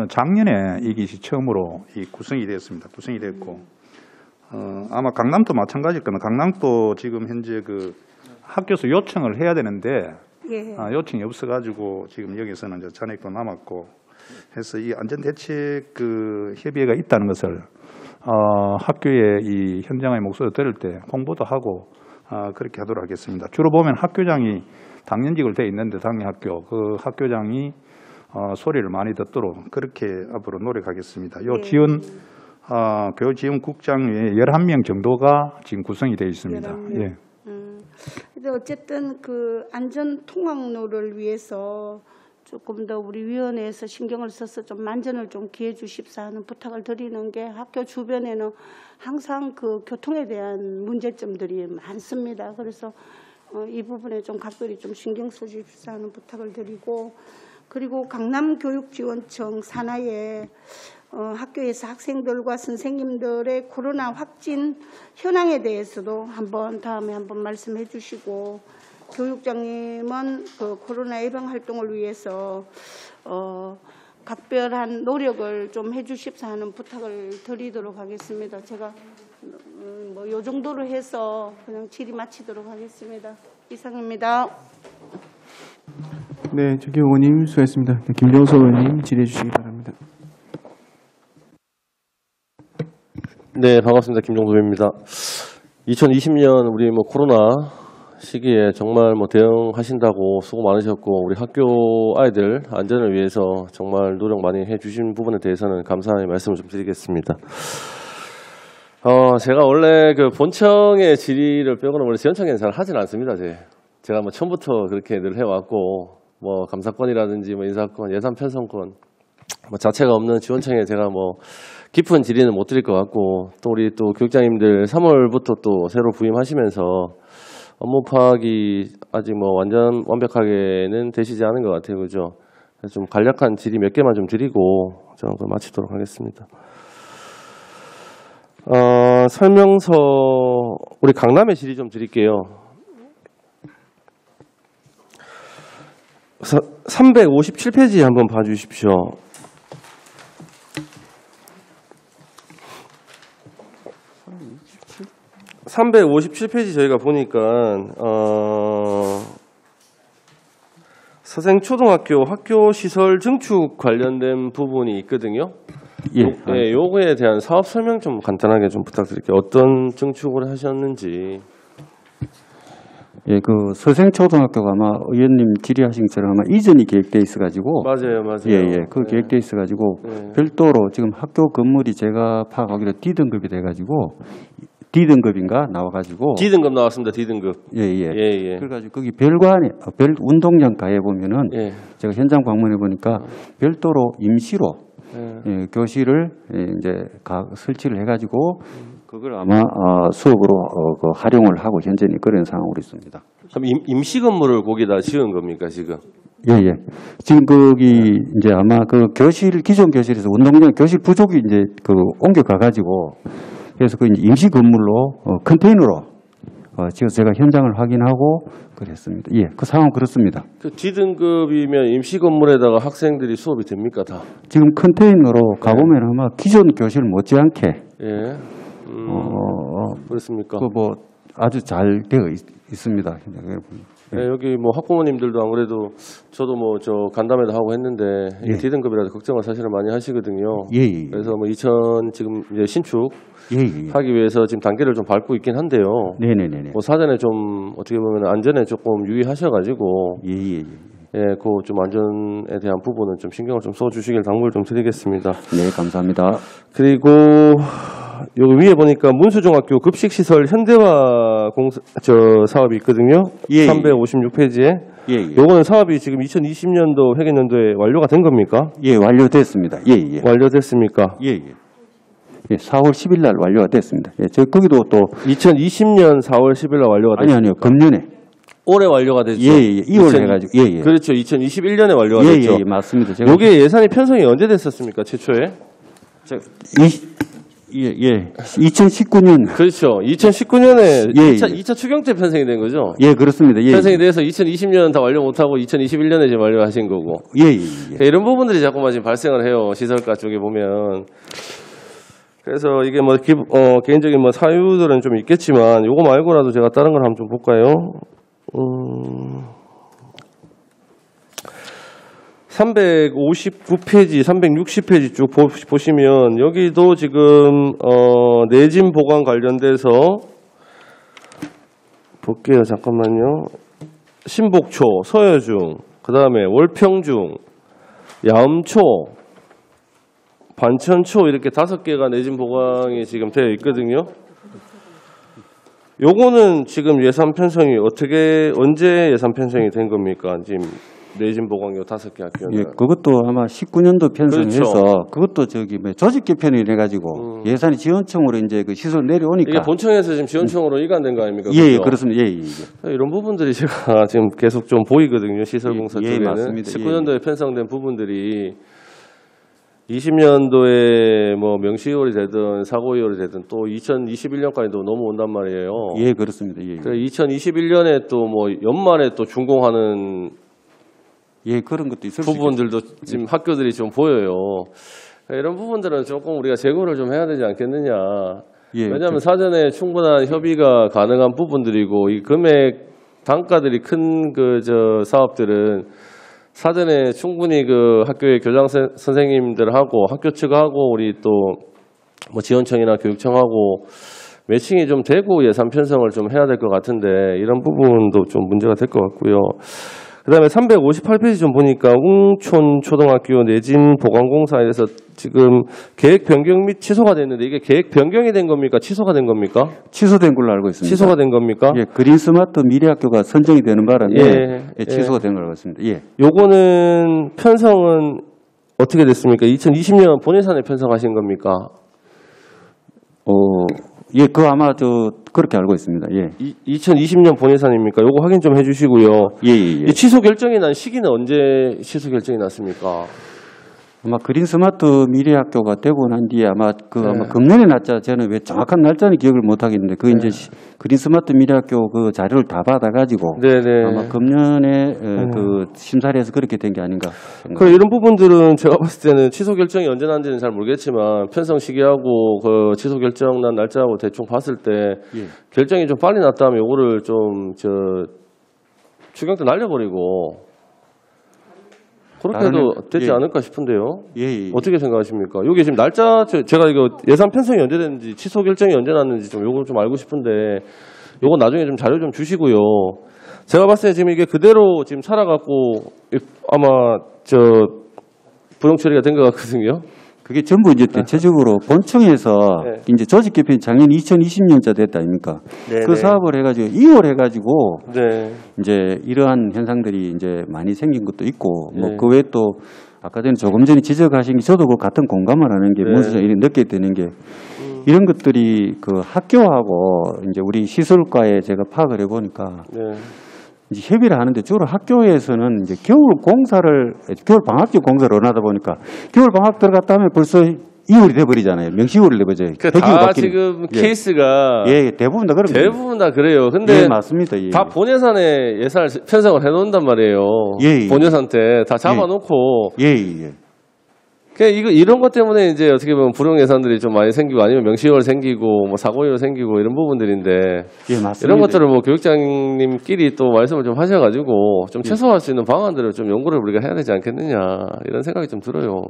작년에 이것이 처음으로 구성이 됐습니다. 구성이 됐고 아마 강남도 마찬가지일 겁니다. 강남도 지금 현재 그 학교에서 요청을 해야 되는데 예. 요청이 없어가지고 지금 여기서는 이제 잔액도 남았고 해서 이 안전대책 그 협의회가 있다는 것을 학교의 이 현장의 목소리를 들을 때 홍보도 하고 그렇게 하도록 하겠습니다. 주로 보면 학교장이 당년직으로 되어 있는데 당연학교 그 학교장이 소리를 많이 듣도록 그렇게 앞으로 노력하겠습니다. 요 지원 교육지원국장 외에 11명 정도가 지금 구성이 되어 있습니다. 11명. 예. 근데 어쨌든 그 안전 통학로를 위해서 조금 더 우리 위원회에서 신경을 써서 좀 만전을 좀 기해 주십사 하는 부탁을 드리는 게 학교 주변에는 항상 그 교통에 대한 문제점들이 많습니다. 그래서 이 부분에 좀 각별히 좀 신경 써 주십사 하는 부탁을 드리고 그리고 강남교육지원청 산하에 학교에서 학생들과 선생님들의 코로나 확진 현황에 대해서도 다음에 한번 말씀해 주시고 교육장님은 그 코로나 예방 활동을 위해서 각별한 노력을 좀 해주십사 하는 부탁을 드리도록 하겠습니다. 제가 뭐 요 정도로 해서 그냥 질의 마치도록 하겠습니다. 이상입니다. 네, 저기 의원님 수고했습니다. 김종석 의원님 질의해 주시기 바랍니다. 네, 반갑습니다. 김종섭입니다. 2020년 우리 코로나 시기에 정말 대응하신다고 수고 많으셨고 우리 학교 아이들 안전을 위해서 정말 노력 많이 해주신 부분에 대해서는 감사의 말씀을 좀 드리겠습니다. 제가 원래 그 본청의 질의를 빼고는 원래 지원청에는 잘 하진 않습니다. 제가 처음부터 그렇게 늘 해왔고 감사권이라든지 인사권, 예산 편성권 자체가 없는 지원청에 제가 깊은 질의는 못 드릴 것 같고 또 우리 또 교육장님들 3월부터 또 새로 부임하시면서 업무 파악이 아직 완벽하게는 되시지 않은 것 같아요. 그죠? 그래서 좀 간략한 질의 몇 개만 좀 드리고 저는 그걸 마치도록 하겠습니다. 설명서 우리 강남의 질의 좀 드릴게요. 357페이지 한번 봐주십시오. 357페이지 저희가 보니까 서생초등학교 학교시설 증축 관련된 부분이 있거든요. 예, 요거에 대한 사업 설명 좀 간단하게 좀 부탁드릴게요. 어떤 증축을 하셨는지. 예, 그 서생초등학교가 아마 의원님 질의하신 것처럼 아마 이전이 계획돼 있어가지고. 맞아요. 예, 그 계획돼 있어가지고 별도로 지금 학교 건물이 제가 파악하기로 D등급이 돼가지고 D등급인가 나와가지고. D등급 나왔습니다. D등급. 예. 그래가지고 거기 별관에 별 운동장 가에 보면은 제가 현장 방문해 보니까 별도로 임시로 교실을 이제 설치를 해가지고 그걸 아마 수업으로 활용을 하고 현재는 그런 상황으로 있습니다. 그럼 임시 건물을 거기다 지은 겁니까 지금? 예. 지금 거기 이제 아마 그 기존 교실에서 운동장 교실 부족이 이제 옮겨 가가지고 그래서 그 임시 건물로 컨테이너로 지금 제가 현장을 확인하고 그랬습니다. 예, 그 상황 그렇습니다. 그 D등급이면 임시 건물에다가 학생들이 수업이 됩니까 다? 지금 컨테이너로 가보면 아마 기존 교실 못지않게 그렇습니까? 아주 잘 되어 있습니다. 네, 여기 학부모님들도 아무래도 저도 저 간담회도 하고 했는데 D등급이라서 걱정을 사실은 많이 하시거든요. 그래서 2000 지금 이제 신축 하기 위해서 지금 단계를 좀 밟고 있긴 한데요. 네네네. 사전에 좀 어떻게 보면 안전에 조금 유의하셔가지고 그 좀 안전에 대한 부분은 좀 신경을 좀 써주시길 당부를 좀 드리겠습니다. 네, 감사합니다. 그리고 여기 위에 보니까 문수중학교 급식시설 현대화 사업이 있거든요. 356페이지에. 요거는 사업이 지금 2020년도 회계연도에 완료가 된 겁니까? 예, 완료됐습니다. 완료됐습니까? 4월 10일 날 완료가 됐습니다. 거기도 또 2020년 4월 10일 날 완료가 됐습니다. 아니요. 금년에. 올해 완료가 됐죠. 2월 해가지고. 그렇죠. 2021년에 완료가 됐죠. 맞습니다. 요게 예산이 편성이 언제 됐었습니까? 최초에? 예. 2019년. 그렇죠. 2019년에 예, 2차 추경 때 편성이 된 거죠. 예, 그렇습니다. 예. 편성이 돼서 2020년 다 완료 못하고 2021년에 지금 완료하신 거고. 예. 그러니까 이런 부분들이 자꾸만 지금 발생을 해요. 시설가 쪽에 보면. 그래서 이게 뭐 개인적인 뭐 사유들은 좀 있겠지만 요거 말고라도 제가 다른 걸 한번 좀 볼까요? 359페이지, 360페이지 쭉 보시면 여기도 지금 내진 보관 관련돼서 볼게요. 잠깐만요. 신복초, 서여중, 그다음에 월평중, 야음초, 반천초 이렇게 5개가 내진 보강이 지금 되어 있거든요. 요거는 지금 예산 편성이 언제 예산 편성이 된 겁니까? 지금 내진 보강 요 5개 학교는. 예, 그것도 아마 19년도 편성해서 그렇죠. 그것도 조직 개편을 해가지고 예산이 지원청으로 이제 그 시설 내려오니까. 이게 본청에서 지금 지원청으로 이관된 거 아닙니까? 예, 그죠? 그렇습니다. 예. 이런 부분들이 제가 지금 계속 좀 보이거든요. 시설공사 예, 쪽에는. 맞습니다. 19년도에 편성된 부분들이 20년도에 뭐 명시이월이 되든 사고이월이 되든 또 2021년까지도 넘어온단 말이에요. 예, 그렇습니다. 예. 2021년에 또 뭐 연말에 또 준공하는 예, 그런 것도 있을 수 있겠죠. 부분들도 지금 학교들이 좀 보여요. 이런 부분들은 조금 우리가 제고를 좀 해야 되지 않겠느냐. 예, 왜냐하면 사전에 충분한 협의가 가능한 부분들이고 이 금액 단가들이 큰 사업들은 사전에 충분히 그 학교의 교장 선생님들하고 학교 측하고 우리 또 뭐 지원청이나 교육청하고 매칭이 좀 되고 예산 편성을 좀 해야 될 것 같은데 이런 부분도 좀 문제가 될 것 같고요. 그다음에 358페이지 좀 보니까 웅촌 초등학교 내진 보강공사에서 지금 계획 변경 및 취소가 됐는데 이게 계획 변경이 된 겁니까? 취소가 된 겁니까? 취소된 걸로 알고 있습니다. 취소가 된 겁니까? 예, 그린 스마트 미래학교가 선정이 되는 바람에 예, 취소가 된 걸로 알고 있습니다. 예. 요거는 편성은 어떻게 됐습니까? 2020년 본 예산에 편성하신 겁니까? 예, 그거 아마 그렇게 알고 있습니다. 예. 2020년 본 예산입니까? 요거 확인 좀 해주시고요. 예. 이 취소 결정이 난 시기는 언제 취소 결정이 났습니까? 아마 그린 스마트 미래학교가 되고 난 뒤에 아마 네. 금년에 날짜 저는 왜 정확한 날짜는 기억을 못 하겠는데 이제 그린 스마트 미래학교 그 자료를 다 받아가지고 네네. 아마 금년에 그 심사를 해서 그렇게 된 게 아닌가. 그 이런 부분들은 제가 봤을 때는 취소 결정이 언제 난지는 잘 모르겠지만 편성 시기하고 그 취소 결정 난 날짜하고 대충 봤을 때 예. 결정이 좀 빨리 났다면 요거를 좀 추경 때 날려버리고 그렇게 해도 되지 않을까 싶은데요. 예. 어떻게 생각하십니까? 여기 지금 날짜 제가 이거 예산 편성이 언제 됐는지 취소 결정이 언제 났는지 좀 요거 좀 알고 싶은데 요거 나중에 좀 자료 좀 주시고요. 제가 봤을 때 지금 이게 그대로 지금 살아갖고 아마 부용 처리가 된 것 같거든요. 그게 전부 이제 대체적으로 본청에서 네. 이제 조직 개편이 작년 2020년자 됐다 아닙니까? 네네. 그 사업을 해가지고 2월 해가지고 네. 이제 이러한 현상들이 이제 많이 생긴 것도 있고 네. 그 외에 또 아까 전에 조금 전에 지적하신 게 저도 그 같은 공감을 하는 게 네. 문서상 이렇게 느끼게 되는 게 이런 것들이 그 학교하고 이제 우리 시설과에 제가 파악을 해보니까 네. 이제 협의를 하는데 주로 학교에서는 이제 겨울 방학기 공사를 원하다 보니까 겨울 방학 들어갔다 하면 벌써 2월이 돼버리잖아요. 명시월이 돼버려요. 다 지금 케이스가 대부분 다 그런 거예요. 대부분 다 그래요. 근데 예, 맞습니다. 예. 다 본예산에 예산을 편성을 해놓는단 말이에요. 예. 본예산 때 다 잡아놓고. 예. 이런 것 때문에 이제 어떻게 보면 불용 예산들이 좀 많이 생기고 아니면 명시월 생기고 뭐 사고일 생기고 이런 부분들인데. 예, 맞습니다. 이런 것들을 뭐 교육장님끼리 또 말씀을 좀 하셔가지고 좀 최소화할 수 있는 방안들을 좀 연구를 우리가 해야 되지 않겠느냐 이런 생각이 좀 들어요.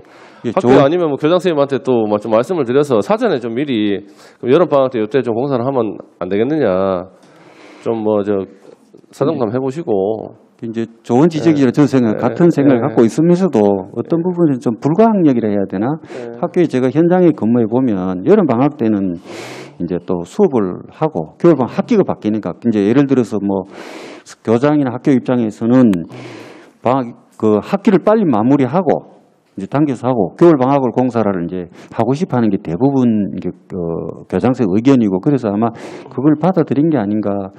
예, 학교 아니면 뭐 교장 선생님한테 또 좀 말씀을 드려서 사전에 좀 미리 여름 방학 때 이때 좀 공사를 하면 안 되겠느냐 좀 사정감 해보시고. 이제 좋은 지적이라 저 생각 같은 생각을 갖고 있으면서도 어떤 부분은 좀 불가항력이라 해야 되나? 학교에 제가 현장에 근무해 보면 여름 방학 때는 이제 또 수업을 하고 겨울 방학 학기가 바뀌니까 이제 예를 들어서 뭐 교장이나 학교 입장에서는 학기를 빨리 마무리하고 이제 당겨서 하고 겨울 방학을 공사를 이제 하고 싶어하는 게 대부분 이게 교장 선생 의견이고 그래서 아마 그걸 받아들인 게 아닌가.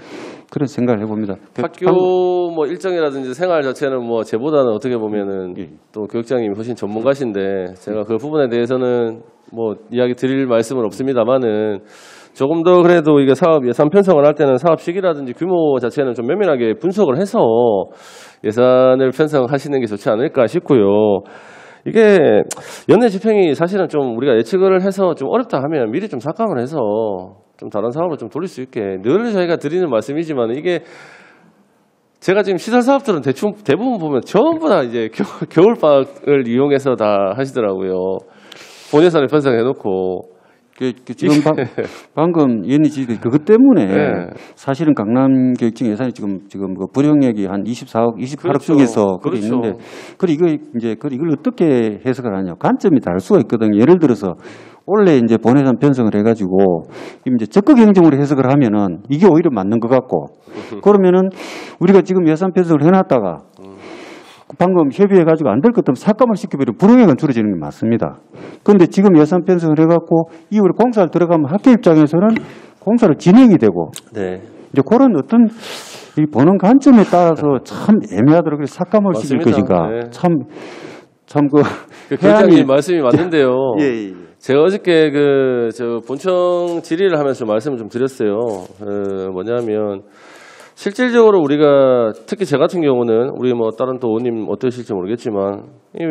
그런 생각을 해봅니다. 학교 뭐 일정이라든지 생활 자체는 뭐 제보다는 어떻게 보면은 예. 또 교육장님이 훨씬 전문가신데 제가 그 부분에 대해서는 뭐 이야기 드릴 말씀은 없습니다만은 조금 더 그래도 이게 사업 예산 편성을 할 때는 사업 시기라든지 규모 자체는 좀 면밀하게 분석을 해서 예산을 편성하시는 게 좋지 않을까 싶고요. 이게 연내 집행이 사실은 좀 우리가 예측을 해서 좀 어렵다 하면 미리 좀 삭감을 해서 좀 다른 사업으로 좀 돌릴 수 있게 늘 저희가 드리는 말씀이지만 이게 제가 지금 시설 사업들은 대부분 보면 전부 다 이제 겨울방학을 이용해서 다 하시더라고요. 본 예산을 편성해놓고 지금 방금 연희지 그것 때문에 네. 사실은 강남교육청 예산이 지금 그 불용액이 한 24억, 28억 그렇죠. 중에서 그게 그렇죠. 있는데 이걸 어떻게 해석을 하냐 관점이 다를 수가 있거든요. 예를 들어서 원래 이제 본예산 편성을 해가지고 이제 적극 행정으로 해석을 하면은 이게 오히려 맞는 것 같고 그러면은 우리가 지금 예산 편성을 해놨다가 방금 협의해가지고 안 될 것 같으면 삭감을 시켜버리면 불용액은 줄어지는 게 맞습니다. 그런데 지금 예산 편성을 해갖고 이후에 공사를 들어가면 학교 입장에서는 공사를 진행이 되고 네. 이제 그런 어떤 이 보는 관점에 따라서 참 애매하더라고요. 삭감을 시킬 맞습니다. 것인가. 네. 참 그 교장님 말씀이 맞는데요. 예. 제가 어저께 저 본청 질의를 하면서 좀 말씀을 좀 드렸어요. 뭐냐면 실질적으로 우리가 특히 제 같은 경우는 우리 뭐 다른 또 의원님 어떠실지 모르겠지만 이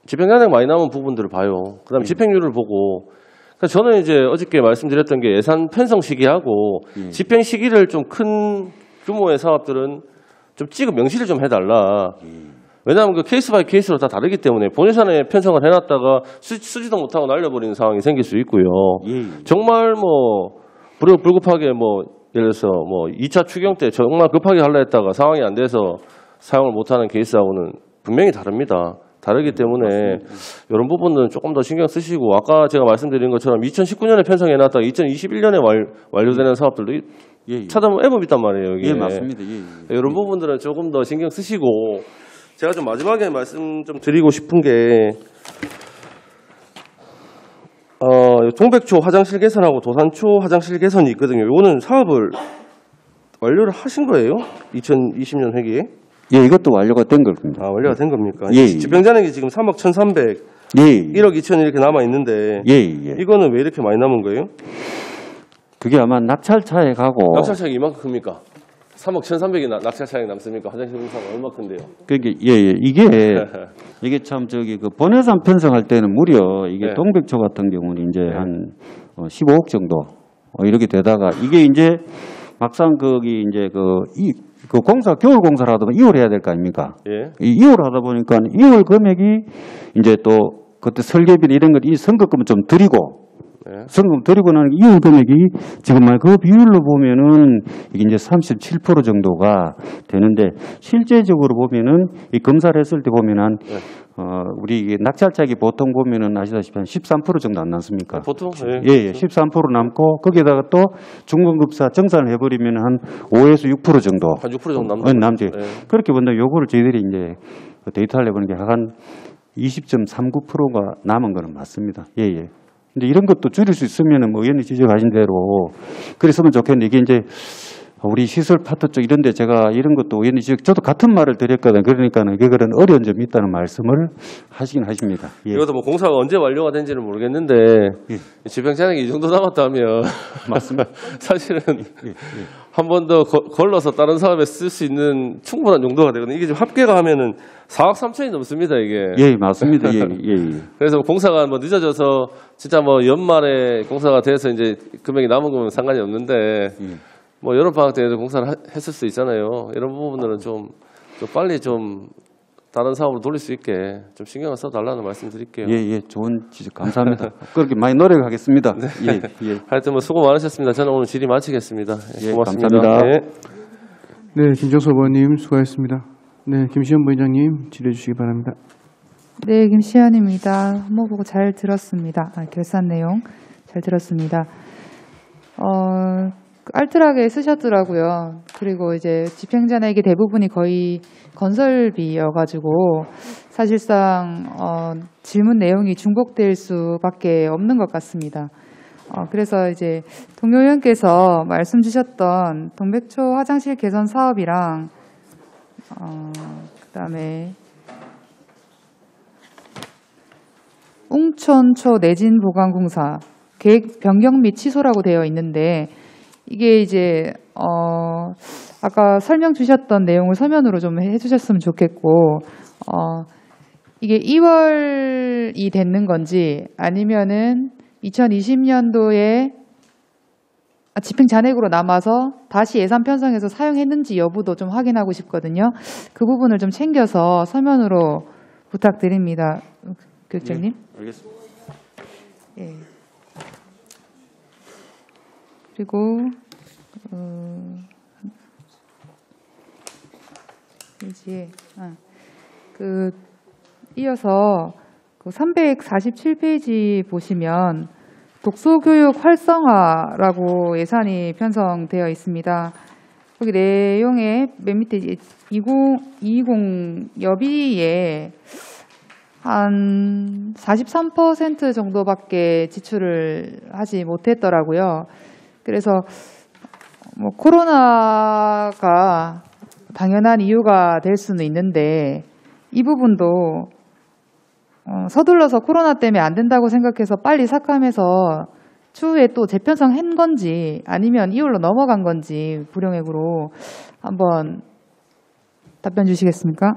집행잔액 많이 남은 부분들을 봐요. 그다음에 집행률을 보고. 그러니까 저는 이제 어저께 말씀드렸던 게 예산 편성 시기하고 집행 시기를 좀 큰 규모의 사업들은 좀 명시를 좀 해달라. 왜냐하면 그 케이스 바이 케이스로 다 다르기 때문에 본예산에 편성을 해놨다가 쓰지도 못하고 날려버리는 상황이 생길 수 있고요. 정말 뭐 불급하게 뭐 예를 들어서 뭐 2차 추경 때 정말 급하게 하려 했다가 상황이 안 돼서 사용을 못하는 케이스하고는 분명히 다릅니다. 다르기 때문에 이런 부분은 조금 더 신경 쓰시고 아까 제가 말씀드린 것처럼 2019년에 편성해놨다가 2021년에 완료되는 사업들도 찾아보면 애법이 있단 말이에요. 여기에. 예, 맞습니다. 이런 부분들은 조금 더 신경 쓰시고 제가 좀 마지막에 말씀 좀 드리고 싶은 게 동백초 화장실 개선하고 도산초 화장실 개선이 있거든요. 이거는 사업을 완료를 하신 거예요? 2020년 회기에? 예, 이것도 완료가 된 겁니다. 아, 완료가 된 겁니까? 예. 집행잔액이 지금 3억 1,300, 예. 1억 2천 이렇게 남아 있는데 예. 이거는 왜 이렇게 많이 남은 거예요? 그게 아마 낙찰차에 가고 낙찰 차익이 이만큼 큽니까? 3억 1,300이 낙찰 차익 남습니까? 화장실 공사가 얼마큼인데요? 그게 이게 참 그 본예산 편성할 때는 무려 이게 네. 동백초 같은 경우는 이제 한 15억 정도 이렇게 되다가 이게 이제 막상 거기 이제 그 공사 겨울 공사를 하다 보면 2월 해야 될 거 아닙니까? 예. 이 2월 하다 보니까 2월 금액이 이제 또 그때 설계비 이런 거 이 선급금을 좀 드리고 네. 성금 드리고 나는 2월 금액이 지금 그 비율로 보면은 이게 이제 37% 정도가 되는데 실제적으로 보면은 이 검사를 했을 때 보면은 우리 이게 낙찰자액이 보통 보면은 아시다시피 한 13% 정도 안 남습니까? 보통? 예, 13% 남고 거기에다가 또 중간급사 정산을 해버리면 한 5에서 6% 정도. 한 6% 정도 남는 남지. 거죠. 예. 그렇게 본다면 요거를 저희들이 이제 데이터를 내보는 게 한 20.39%가 남은 거는 맞습니다. 예. 근데 이런 것도 줄일 수 있으면은 뭐 의원님 지적하신 대로 그랬으면 좋겠는데 이게 이제 우리 시설 파트 쪽 이런 데 제가 이런 것도 의원님 저도 같은 말을 드렸거든요. 그러니까는 그런 어려운 점이 있다는 말씀을 하시긴 하십니다. 예. 이것도 뭐 공사가 언제 완료가 된지는 모르겠는데 집행잔액이 이 정도 남았다면 맞습니다. 사실은 한 번 더 걸러서 다른 사업에 쓸 수 있는 충분한 용도가 되거든요. 이게 지금 합계가 하면은 4억 3천이 넘습니다, 이게. 예, 맞습니다. 예. 그래서 공사가 뭐 늦어져서 진짜 뭐 연말에 공사가 돼서 이제 금액이 남은 거면 상관이 없는데 뭐 여름방학 때에도 공사를 했을 수 있잖아요. 이런 부분들은 좀 빨리 좀 다른 사업으로 돌릴 수 있게 좀 신경을 써달라는 말씀 드릴게요. 예, 좋은 지적 감사합니다. 그렇게 많이 노력하겠습니다. 예. 하여튼 뭐 수고 많으셨습니다. 저는 오늘 질의 마치겠습니다. 예, 고맙습니다. 감사합니다. 네, 김정수 의원님 수고하셨습니다. 네, 김시현 부회장님 질의해 주시기 바랍니다. 네, 김시현입니다. 업무보고 잘 들었습니다. 결산 내용 잘 들었습니다. 알뜰하게 쓰셨더라고요. 그리고 이제 집행잔액의 대부분이 거의 건설비여가지고 사실상 질문 내용이 중복될 수밖에 없는 것 같습니다. 그래서 이제 동료 의원께서 말씀 주셨던 동백초 화장실 개선 사업이랑 그다음에 웅천초 내진 보강공사 계획 변경 및 취소라고 되어 있는데 이게 이제 아까 설명 주셨던 내용을 서면으로 좀 해주셨으면 좋겠고 이게 2월이 됐는 건지 아니면은 2020년도에 집행 잔액으로 남아서 다시 예산 편성해서 사용했는지 여부도 좀 확인하고 싶거든요. 그 부분을 좀 챙겨서 서면으로 부탁드립니다. 교육장님. 네, 알겠습니다. 예. 그리고 페이지에 이어서 그 347페이지 보시면 독서교육 활성화라고 예산이 편성되어 있습니다. 거기 내용에 맨 밑에 2020 여비에 한 43% 정도밖에 지출을 하지 못했더라고요. 그래서 뭐 코로나가 당연한 이유가 될 수는 있는데 이 부분도 서둘러서 코로나 때문에 안 된다고 생각해서 빨리 삭감해서 추후에 또 재편성한 건지 아니면 이율로 넘어간 건지 불용액으로 한번 답변 주시겠습니까?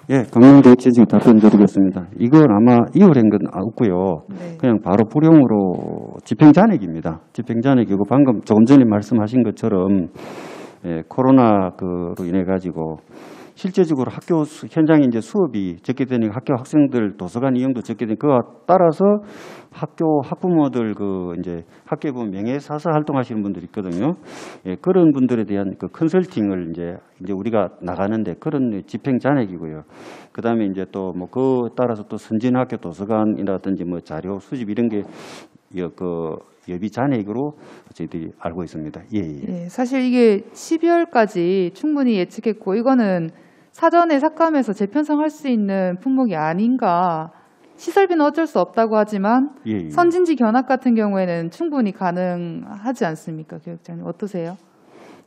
예, 강릉정치직 답변 드리겠습니다. 이건 아마 이율한 건 없고요. 네. 그냥 바로 불용으로 집행잔액입니다. 집행잔액이고 방금 조금 전에 말씀하신 것처럼 코로나 그로 인해 가지고 실제적으로 학교 현장에 이제 수업이 적게 되니까 학교 학생들 도서관 이용도 적게 되니까 그와 따라서 학교 학부모들 그 이제 학교에 보면 명예사서 활동하시는 분들이 있거든요. 예, 그런 분들에 대한 그 컨설팅을 이제 우리가 나가는데 그런 집행 잔액이고요. 그다음에 이제 또 뭐 그 따라서 또 선진학교 도서관이라든지 뭐 자료 수집 이런 게 예비 잔액으로 저희들이 알고 있습니다. 예, 예. 예, 사실 이게 12월까지 충분히 예측했고 이거는 사전에 삭감해서 재편성할 수 있는 품목이 아닌가. 시설비는 어쩔 수 없다고 하지만 예, 예. 선진지 견학 같은 경우에는 충분히 가능하지 않습니까, 교육장님? 어떠세요?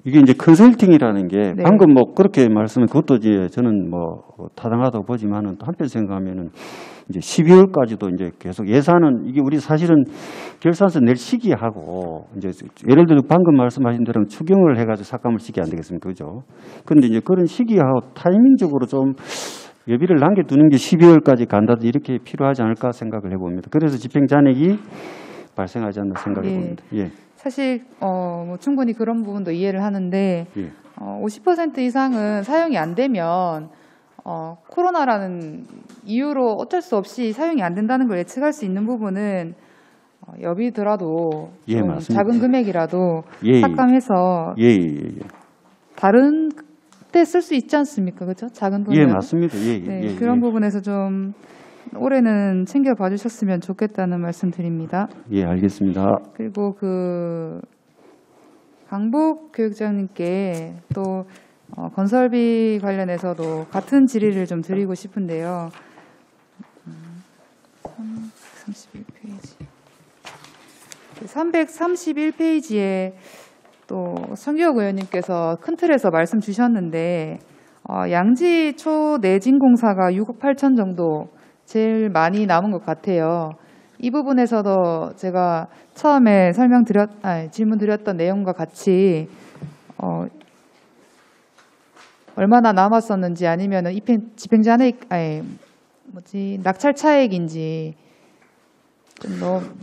이게 이제 컨설팅이라는 게 네. 방금 뭐 그렇게 말씀해 그것도 이제 저는 뭐 타당하다고 보지만은 또 한편 생각하면은 이제 12월까지도 이제 계속 예산은 이게 우리 사실은 결산서 낼 시기하고 이제 예를 들어 방금 말씀하신 대로 추경을 해가지고 삭감을 시기 안 되겠습니까, 그죠? 그런데 이제 그런 시기하고 타이밍적으로 좀 여비를 남겨두는 게 12월까지 간다도 이렇게 필요하지 않을까 생각을 해봅니다. 그래서 집행 잔액이 발생하지 않나 생각해 예. 봅니다. 예. 사실 뭐 충분히 그런 부분도 이해를 하는데 예. 50% 이상은 사용이 안 되면 코로나라는 이유로 어쩔 수 없이 사용이 안 된다는 걸 예측할 수 있는 부분은 여비더라도 예, 좀 맞습니다. 작은 금액이라도 예, 삭감해서 예, 예, 예. 다른 때 쓸 수 있지 않습니까? 그렇죠? 작은 돈이라도. 예, 맞습니다. 예, 예, 네, 예, 그런 예. 부분에서 좀 올해는 챙겨봐 주셨으면 좋겠다는 말씀 드립니다. 예, 알겠습니다. 그리고 그 강복 교육장님께 또 건설비 관련해서도 같은 질의를 좀 드리고 싶은데요. 331페이지에 또 성기혁 의원님께서 큰 틀에서 말씀 주셨는데 양지 초 내진 공사가 6억 8천 정도 제일 많이 남은 것 같아요. 이 부분에서도 제가 처음에 질문 드렸던 내용과 같이 얼마나 남았었는지 아니면은 집행잔액 낙찰 차액인지 좀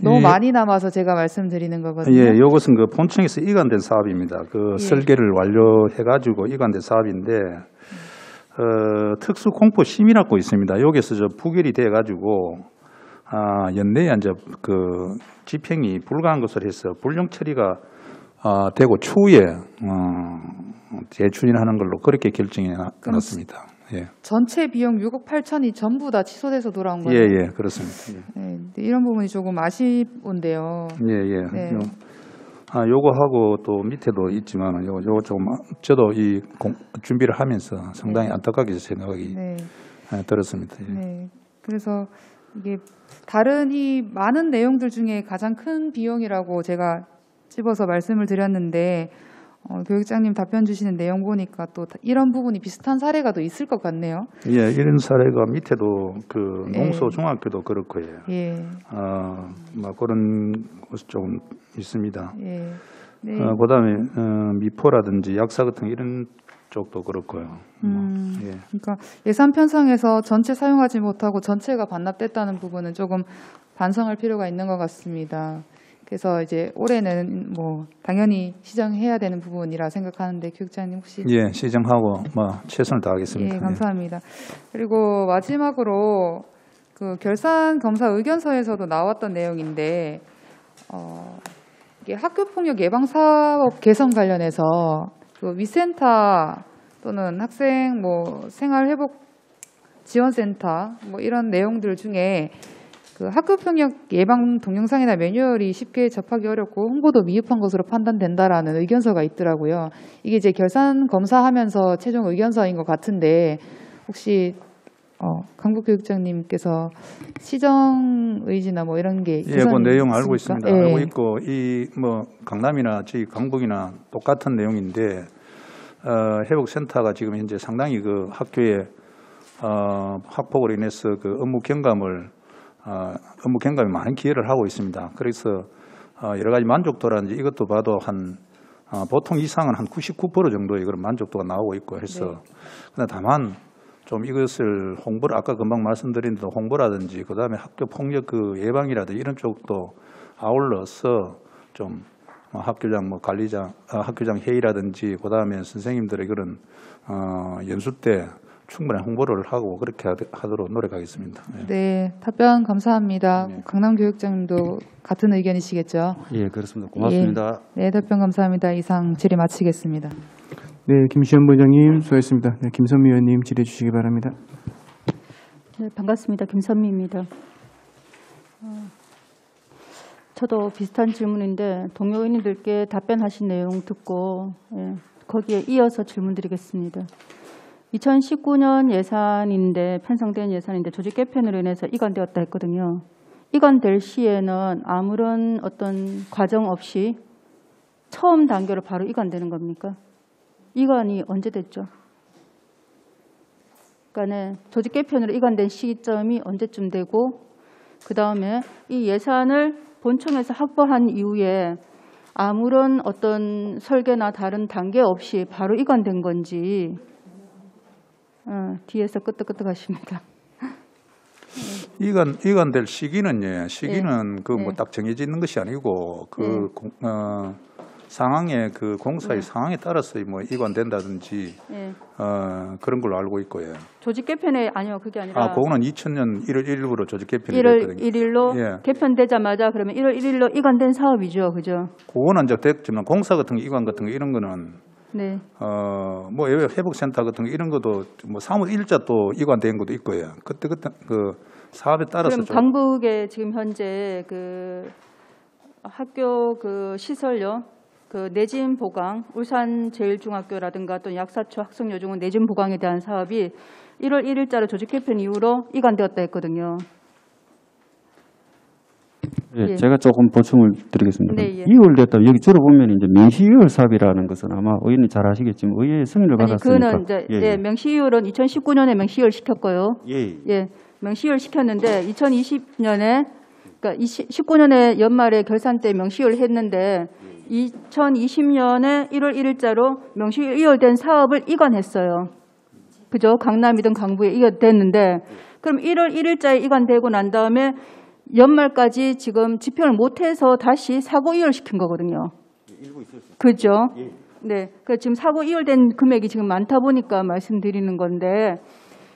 너무 예. 많이 남아서 제가 말씀드리는 거거든요. 예, 이것은 그 본청에서 이관된 사업입니다. 그 예. 설계를 완료해가지고 이관된 사업인데 특수 공포 심의라고 있습니다. 여기서 저 부결이 돼가지고 연내에 이제 그 집행이 불가한 것을 해서 불용 처리가 되고 추후에 재추진하는 걸로 그렇게 결정해 놨습니다. 예, 전체 비용 6억 8천이 전부 다 취소돼서 돌아온 거예요. 예, 그렇습니다. 네, 근데 이런 부분이 조금 아쉬운데요. 예. 네. 요거하고 또 밑에도 있지만 요거 조금 저도 준비를 하면서 상당히 안타깝게 생각이 네. 들었습니다. 예. 네. 그래서 이게 다른 이 많은 내용들 중에 가장 큰 비용이라고 제가 집어서 말씀을 드렸는데 교육장님 답변 주시는 내용 보니까 또 이런 부분이 비슷한 사례가 또 있을 것 같네요. 예, 이런 사례가 밑에도 그 예. 농소중학교도 그렇고요. 예, 뭐 그런 것이 좀 있습니다. 예, 네. 그다음에 미포라든지 약사 같은 이런 쪽도 그렇고요. 예. 그러니까 예산 편성에서 전체 사용하지 못하고 전체가 반납됐다는 부분은 조금 반성할 필요가 있는 것 같습니다. 그래서 이제 올해는 뭐 당연히 시정해야 되는 부분이라 생각하는데 교육장님 혹시 예, 시정하고 뭐 최선을 다하겠습니다. 예, 감사합니다. 그리고 마지막으로 그 결산 검사 의견서에서도 나왔던 내용인데 이게 학교폭력 예방 사업 개선 관련해서 그 위센터 또는 학생 뭐 생활회복 지원센터 뭐 이런 내용들 중에 그 학교폭력 예방 동영상이나 매뉴얼이 쉽게 접하기 어렵고 홍보도 미흡한 것으로 판단된다라는 의견서가 있더라고요. 이게 이제 결산 검사하면서 최종 의견서인 것 같은데 혹시 강북교육장님께서 시정 의지나 뭐 이런 게 예, 그 내용 알고 있습니까? 있습니다. 예. 알고 있고 이 뭐 강남이나 저희 강북이나 똑같은 내용인데 회복센터가 지금 현재 상당히 그 학교에 학폭으로 인해서 그 업무 경감이 많은 기여를 하고 있습니다. 그래서 여러 가지 만족도라든지 이것도 봐도 한 보통 이상은 한 99% 정도의 그런 만족도가 나오고 있고 해서 근데 다만 좀 이것을 홍보를 아까 금방 말씀드린 대로 홍보라든지 그다음에 학교 폭력 그 예방이라든지 이런 쪽도 아울러서 좀 학교장 뭐 관리장 학교장 회의라든지 그다음에 선생님들의 그런 연수 때 충분히 홍보를 하고 그렇게 하도록 노력하겠습니다. 네. 네, 답변 감사합니다. 네. 강남교육장님도 같은 의견이시겠죠? 예, 그렇습니다. 고맙습니다. 네, 답변 감사합니다. 이상 질의 마치겠습니다. 네, 김시현 부장님 수고했습니다. 네, 김선미 의원님 질의해 주시기 바랍니다. 네, 반갑습니다. 김선미입니다. 저도 비슷한 질문인데 동료 의원님들께 답변하신 내용 듣고 거기에 이어서 질문드리겠습니다. 2019년 예산인데 편성된 예산인데 조직 개편으로 인해서 이관되었다 했거든요. 이관될 시에는 아무런 어떤 과정 없이 처음 단계로 바로 이관되는 겁니까? 이관이 언제 됐죠? 그러니까 조직 개편으로 이관된 시점이 언제쯤 되고 그 다음에 이 예산을 본청에서 확보한 이후에 아무런 어떤 설계나 다른 단계 없이 바로 이관된 건지 뒤에서 끄떡끄떡하십니다. 이관될 시기는 그 뭐 딱 정해져 있는 것이 아니고 그 상황에 그 공사의 상황에 따라서 뭐 이관된다든지 그런 걸로 알고 있고요. 조직 개편에 아니요 그게 아니라 그거는 2000년 1월 1일부로 조직 개편이 1월 됐거든요. 1일로 개편되자마자 그러면 1월 1일로 이관된 사업이죠, 그죠? 그거는 이제 됐지만 공사 같은 거 이관 같은 거 이런 거는 뭐 예외 회복센터 같은 거 이런 것도 뭐 사무 일자 또 이관된 것도 있고요. 그때 그 사업에 따라서 그럼 강북에 지금 현재 그 학교 그 시설요. 그 내진 보강, 울산제일중학교라든가 또 약사초 학성여중은 내진 보강에 대한 사업이 1월 1일자로 조직 개편 이후로 이관되었다 했거든요. 예, 제가 조금 보충을 드리겠습니다. 네, 예. 이월됐다. 여기 들어보면 이제 명시이월 사업이라는 것은 아마 의원님 잘 아시겠지만 의회의 승인을 받았으니까. 그거는 이제 명시이월은 2019년에 명시이월 시켰고요. 예. 명시이월 시켰는데 2020년에 그러니까 19년에 연말에 결산 때 명시이월 했는데 2020년에 1월 1일자로 명시이월된 사업을 이관했어요. 그죠? 강남이든 강북에 이관됐는데 그럼 1월 1일자에 이관되고 난 다음에 연말까지 지금 집행을 못해서 다시 사고 이월시킨 거거든요. 그죠? 네. 그 지금 사고 이월된 금액이 지금 많다 보니까 말씀드리는 건데,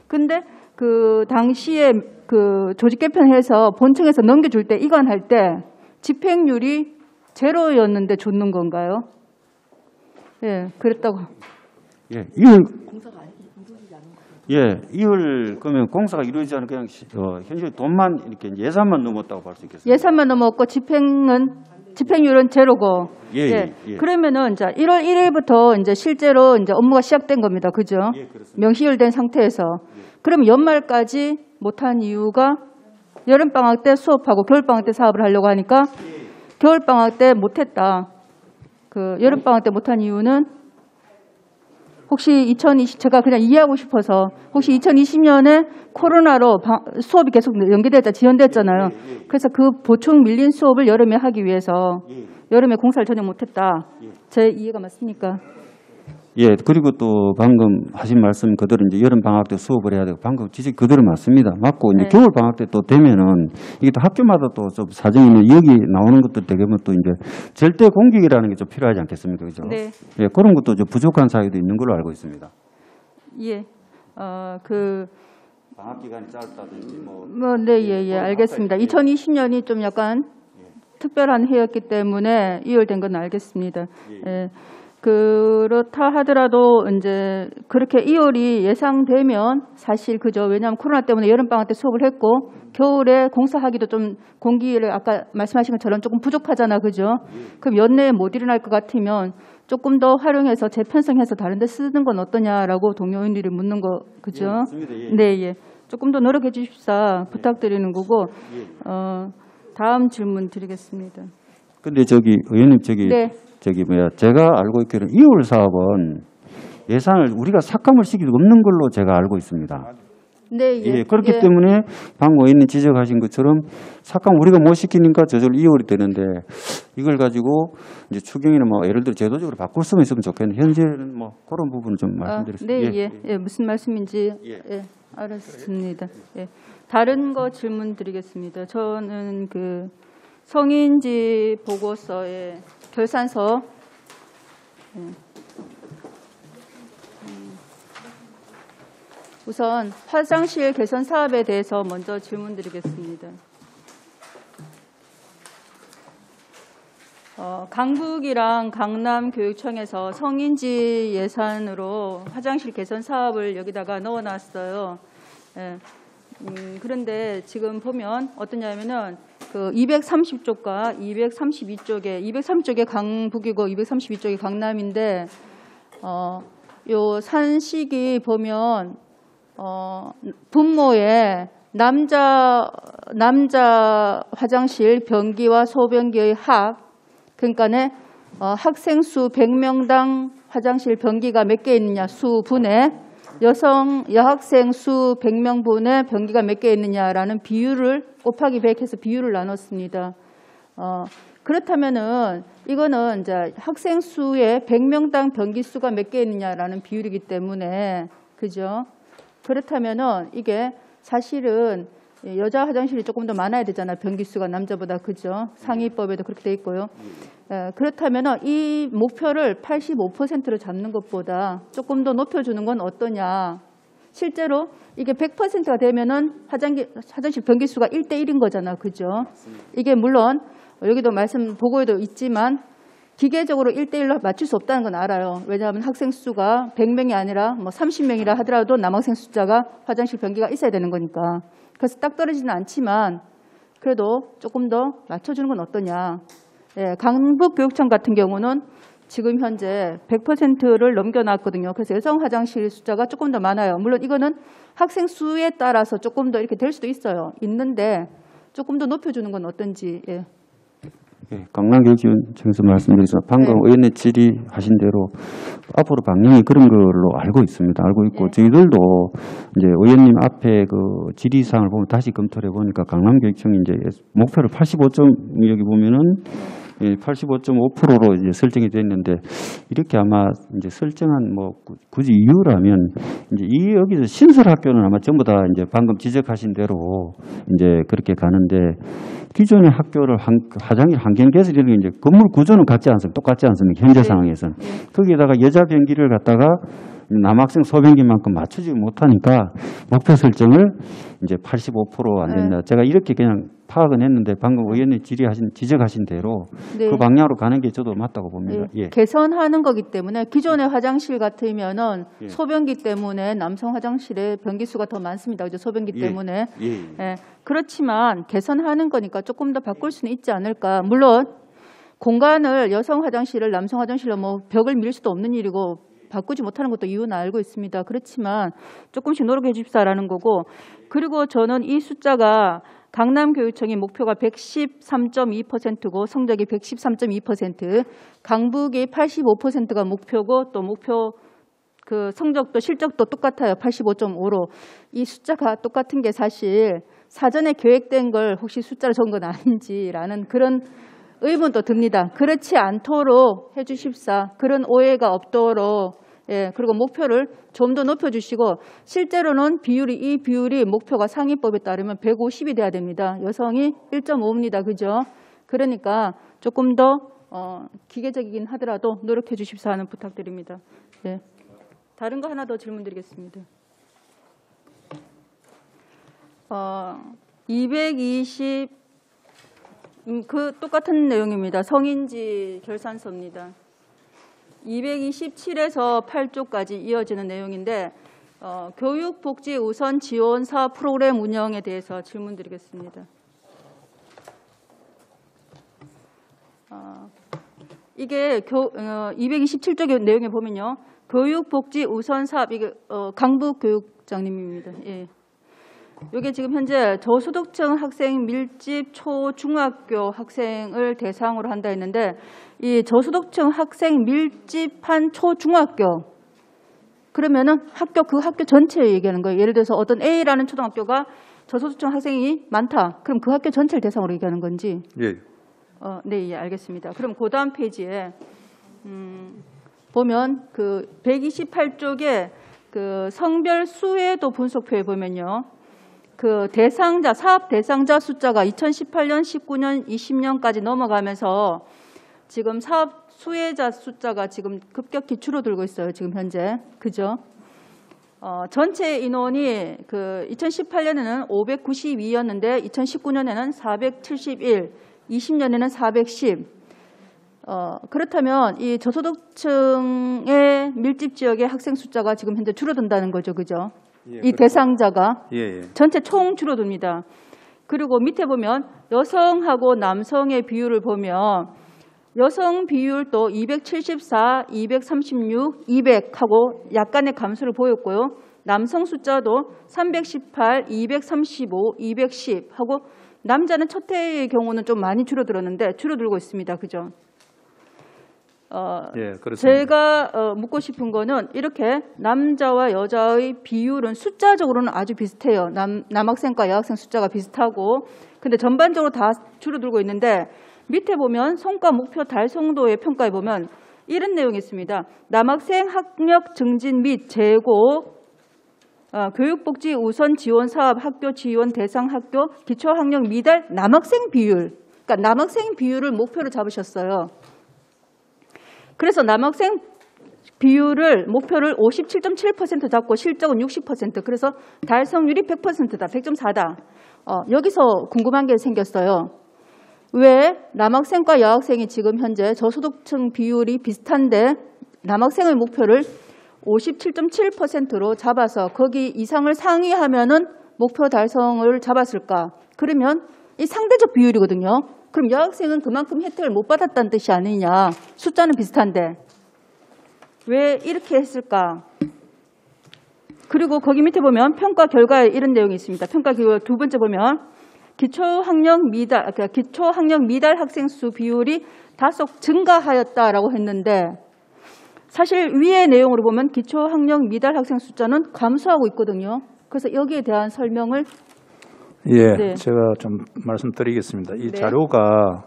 근데 그 당시에 그 조직 개편해서 본청에서 넘겨줄 때 이관할 때 집행률이 제로였는데 줬는 건가요? 예, 그랬다고. 예, 이월 그러면 공사가 이루어지지 않은 그냥 현재 돈만 이렇게 예산만 넘었다고 볼 수 있겠습니다. 예산만 넘었고 집행률은 제로고. 예. 그러면은 자 1월 1일부터 이제 실제로 이제 업무가 시작된 겁니다. 그죠? 예, 그렇습니다. 명시일된 상태에서. 그럼 연말까지 못한 이유가 여름방학 때 수업하고 겨울방학 때 사업을 하려고 하니까 겨울방학 때 못했다. 그 여름방학 때 못한 이유는 혹시 제가 그냥 이해하고 싶어서 혹시 2020년에 코로나로 수업이 계속 지연됐잖아요. 그래서 그 보충 밀린 수업을 여름에 하기 위해서 여름에 공사를 전혀 못했다. 제 이해가 맞습니까? 예, 그리고 또 방금 하신 말씀 그대로 이제 여름 방학 때 수업을 해야 되고 방금 지적 그대로 맞습니다. 맞고 이제 네. 겨울 방학 때 또 되면은 이게 또 학교마다 또 좀 사정이 있는 여기 나오는 것들 되면 또 이제 절대 공격이라는 게 좀 필요하지 않겠습니까, 그죠? 네. 예, 그런 것도 좀 부족한 사유도 있는 걸로 알고 있습니다. 예. 방학 기간이 짧다든지 예, 알겠습니다. 2020년이 좀 약간 특별한 해였기 때문에 이월된 건 알겠습니다. 예. 그렇다 하더라도 이제 그렇게 2월이 예상되면 사실 그죠. 왜냐하면 코로나 때문에 여름방학 때 수업을 했고 겨울에 공사하기도 좀 공기를 아까 말씀하신 것처럼 조금 부족하잖아. 그죠. 그럼 연내에 못 일어날 것 같으면 조금 더 활용해서 재편성해서 다른 데 쓰는 건 어떠냐라고 동료인들이 묻는 거 그죠. 맞습니다. 예. 네, 예. 조금 더 노력해 주십사 부탁드리는 거고 다음 질문 드리겠습니다. 근데 의원님 네. 제가 알고 있기로는 2월 사업은 예산을 우리가 삭감을 시킬 수 없는 걸로 제가 알고 있습니다. 네, 예, 그렇기 때문에 방금 의원님 지적하신 것처럼 삭감 우리가 못 시키니까 저절로 2월이 되는데 이걸 가지고 이제 추경이나 뭐 예를 들어 제도적으로 바꿀 수는 있으면 좋겠는데 현재는 뭐 그런 부분을 좀 말씀드리겠습니다. 네, 무슨 말씀인지 알았습니다. 예. 다른 거 질문 드리겠습니다. 저는 그 성인지 보고서의 결산서 우선 화장실 개선 사업에 대해서 먼저 질문드리겠습니다. 강북이랑 강남교육청에서 성인지 예산으로 화장실 개선 사업을 여기다가 넣어놨어요. 예. 그런데 지금 보면 어떠냐면은 그 230쪽과 232쪽에 강북이고 232쪽이 강남인데 요 산식이 보면 분모에 남자 화장실 변기와 소변기의 합 그러니까는 학생 수 100명당 화장실 변기가 몇 개 있느냐 수분에 여학생 수 100명분에 변기가 몇 개 있느냐라는 비율을 곱하기 100 해서 비율을 나눴습니다. 그렇다면은 이거는 이제 학생 수의 100명당 변기 수가 몇 개 있느냐라는 비율이기 때문에 그죠? 그렇다면은 이게 사실은 여자 화장실이 조금 더 많아야 되잖아요. 변기 수가 남자보다 그죠? 상위법에도 그렇게 돼 있고요. 그렇다면 이 목표를 85%로 잡는 것보다 조금 더 높여주는 건 어떠냐. 실제로 이게 100%가 되면은 화장실 변기 수가 1대1인 거잖아. 그죠? 이게 물론 여기도 말씀 보고에도 있지만 기계적으로 1대1로 맞출 수 없다는 건 알아요. 왜냐하면 학생 수가 100명이 아니라 뭐 30명이라 하더라도 남학생 숫자가 화장실 변기가 있어야 되는 거니까. 그래서 딱 떨어지지는 않지만 그래도 조금 더 맞춰주는 건 어떠냐. 예, 강북교육청 같은 경우는 지금 현재 100%를 넘겨놨거든요. 그래서 여성 화장실 숫자가 조금 더 많아요. 물론 이거는 학생 수에 따라서 조금 더 이렇게 될 수도 있는데 조금 더 높여주는 건 어떤지. 예. 강남교육청에서 말씀드려서 방금 의원님 질의하신 대로 앞으로 방향이 그런 걸로 알고 있습니다. 알고 있고 저희들도 이제 의원님 앞에 그 질의사항을 보면 다시 검토를 해보니까 강남교육청이 이제 목표를 85점 여기 보면은 85.5%로 이제 설정이 됐는데 이렇게 아마 이제 설정한 뭐 굳이 이유라면 이제 여기서 신설 학교는 아마 전부 다 이제 방금 지적하신 대로 이제 그렇게 가는데 기존의 학교를 화장실 환경 개설 이런 게 이제 건물 구조는 같지 않습니다. 똑같지 않습니까? 현재 상황에서는. 거기에다가 여자 변기를 갖다가 남학생 소변기만큼 맞추지 못하니까 목표 설정을 이제 85% 안 된다. 제가 이렇게 그냥 파악은 했는데 방금 의원님 지적하신 대로 그 방향으로 가는 게 저도 맞다고 봅니다. 예. 개선하는 거기 때문에 기존의 화장실 같으면은 소변기 때문에 남성 화장실의 변기 수가 더 많습니다. 그죠? 소변기 때문에. 예. 그렇지만 개선하는 거니까 조금 더 바꿀 수는 있지 않을까. 물론 공간을 여성 화장실을 남성 화장실로 뭐 벽을 밀 수도 없는 일이고 바꾸지 못하는 것도 이유는 알고 있습니다. 그렇지만 조금씩 노력해 주십사라는 거고 그리고 저는 이 숫자가 강남교육청이 목표가 113.2%고 성적이 113.2%, 강북이 85%가 목표고 또 목표 그 성적도 실적도 똑같아요. 85.5로. 이 숫자가 똑같은 게 사실 사전에 계획된 걸 혹시 숫자로 적은 건 아닌지라는 그런 의문도 듭니다. 그렇지 않도록 해주십사. 그런 오해가 없도록. 예, 그리고 목표를 좀 더 높여주시고 실제로는 이 비율이 목표가 상위법에 따르면 150이 돼야 됩니다. 여성이 1.5입니다. 그죠? 그러니까 조금 더 기계적이긴 하더라도 노력해 주십사 하는 부탁드립니다. 예. 다른 거 하나 더 질문드리겠습니다. 220 그 똑같은 내용입니다. 성인지 결산서입니다. 227에서 8조까지 이어지는 내용인데 교육복지 우선 지원 사업 프로그램 운영에 대해서 질문드리겠습니다. 이게 227조 내용에 보면요. 교육복지 우선 사업, 이게 강북교육장님입니다. 예. 이게 지금 현재 저소득층 학생 밀집 초중학교 학생을 대상으로 한다 했는데 이 저소득층 학생 밀집한 초중학교 그러면은 그 학교 전체를 얘기하는 거예요. 예를 들어서 어떤 A라는 초등학교가 저소득층 학생이 많다. 그럼 그 학교 전체를 대상으로 얘기하는 건지? 예. 네, 예, 알겠습니다. 그럼 그 다음 페이지에 보면 그 128쪽에 그 성별 수혜도 분석표에 보면요. 그 사업 대상자 숫자가 2018년, 19년, 20년까지 넘어가면서 지금 사업 수혜자 숫자가 지금 급격히 줄어들고 있어요. 지금 현재. 그죠? 전체 인원이 그 2018년에는 592였는데 2019년에는 471, 20년에는 410. 그렇다면 이 저소득층의 밀집 지역의 학생 숫자가 지금 현재 줄어든다는 거죠. 그죠? 예, 이 대상자가 예. 전체 총 줄어듭니다. 그리고 밑에 보면 여성하고 남성의 비율을 보면 여성 비율도 274, 236, 200하고 약간의 감소를 보였고요. 남성 숫자도 318, 235, 210 하고 남자는 첫 해의 경우는 좀 많이 줄어들었는데 줄어들고 있습니다. 그죠? 예, 그렇습니다. 제가 묻고 싶은 거는 이렇게 남자와 여자의 비율은 숫자적으로는 아주 비슷해요. 남학생과 여학생 숫자가 비슷하고 근데 전반적으로 다 줄어들고 있는데 밑에 보면 성과 목표 달성도의 평가에 보면 이런 내용이 있습니다. 남학생 학력 증진 및 재고 교육복지 우선 지원 사업 학교 지원 대상 학교 기초학력 미달 남학생 비율 그러니까 남학생 비율을 목표로 잡으셨어요. 그래서 남학생 비율을 목표를 57.7% 잡고 실적은 60% 그래서 달성률이 100%다. 100.4다. 여기서 궁금한 게 생겼어요. 왜 남학생과 여학생이 지금 현재 저소득층 비율이 비슷한데 남학생의 목표를 57.7%로 잡아서 거기 이상을 상회하면은 목표 달성을 잡았을까? 그러면 이 상대적 비율이거든요. 그럼 여학생은 그만큼 혜택을 못 받았다는 뜻이 아니냐. 숫자는 비슷한데. 왜 이렇게 했을까? 그리고 거기 밑에 보면 평가 결과에 이런 내용이 있습니다. 평가 결과 두 번째 보면 기초학력 미달 학생 수 비율이 다소 증가하였다라고 했는데 사실 위의 내용으로 보면 기초학력 미달 학생 숫자는 감소하고 있거든요. 그래서 여기에 대한 설명을 예, 네. 제가 좀 말씀드리겠습니다. 이 네. 자료가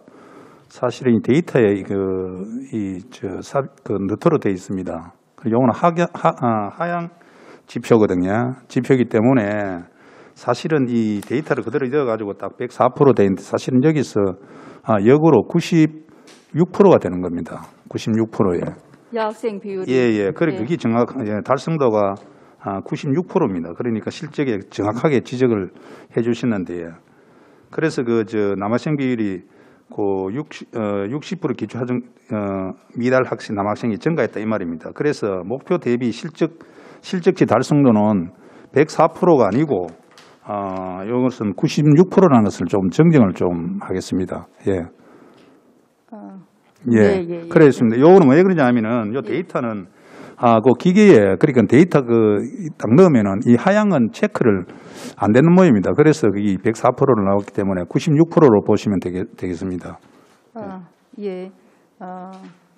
사실은 이 데이터에 너트로 되어 있습니다. 요거는 하향 지표거든요. 지표이기 때문에 사실은 이 데이터를 그대로 넣어가지고 딱 104% 돼 있는데 사실은 여기서 역으로 96%가 되는 겁니다. 96%에. 여학생 비율이. 예. 그래 네. 그게 달성도가 96%입니다. 그러니까 실적에 정확하게 지적을 해주시는데요. 그래서 남학생 비율이 60% 기초학력 미달 학생 남학생이 증가했다 이 말입니다. 그래서 목표 대비 실적치 달성도는 104%가 아니고 이것은 96%라는 것을 좀 정정을 좀 하겠습니다. 예. 예. 그렇습니다. 요거는 왜 그러냐면은 요 데이터는 그 기계에 그러니까 데이터 딱 넣으면은 이 하향은 체크를 안 되는 모양입니다. 그래서 그게 104%로 나왔기 때문에 96%로 보시면 되겠습니다. 예.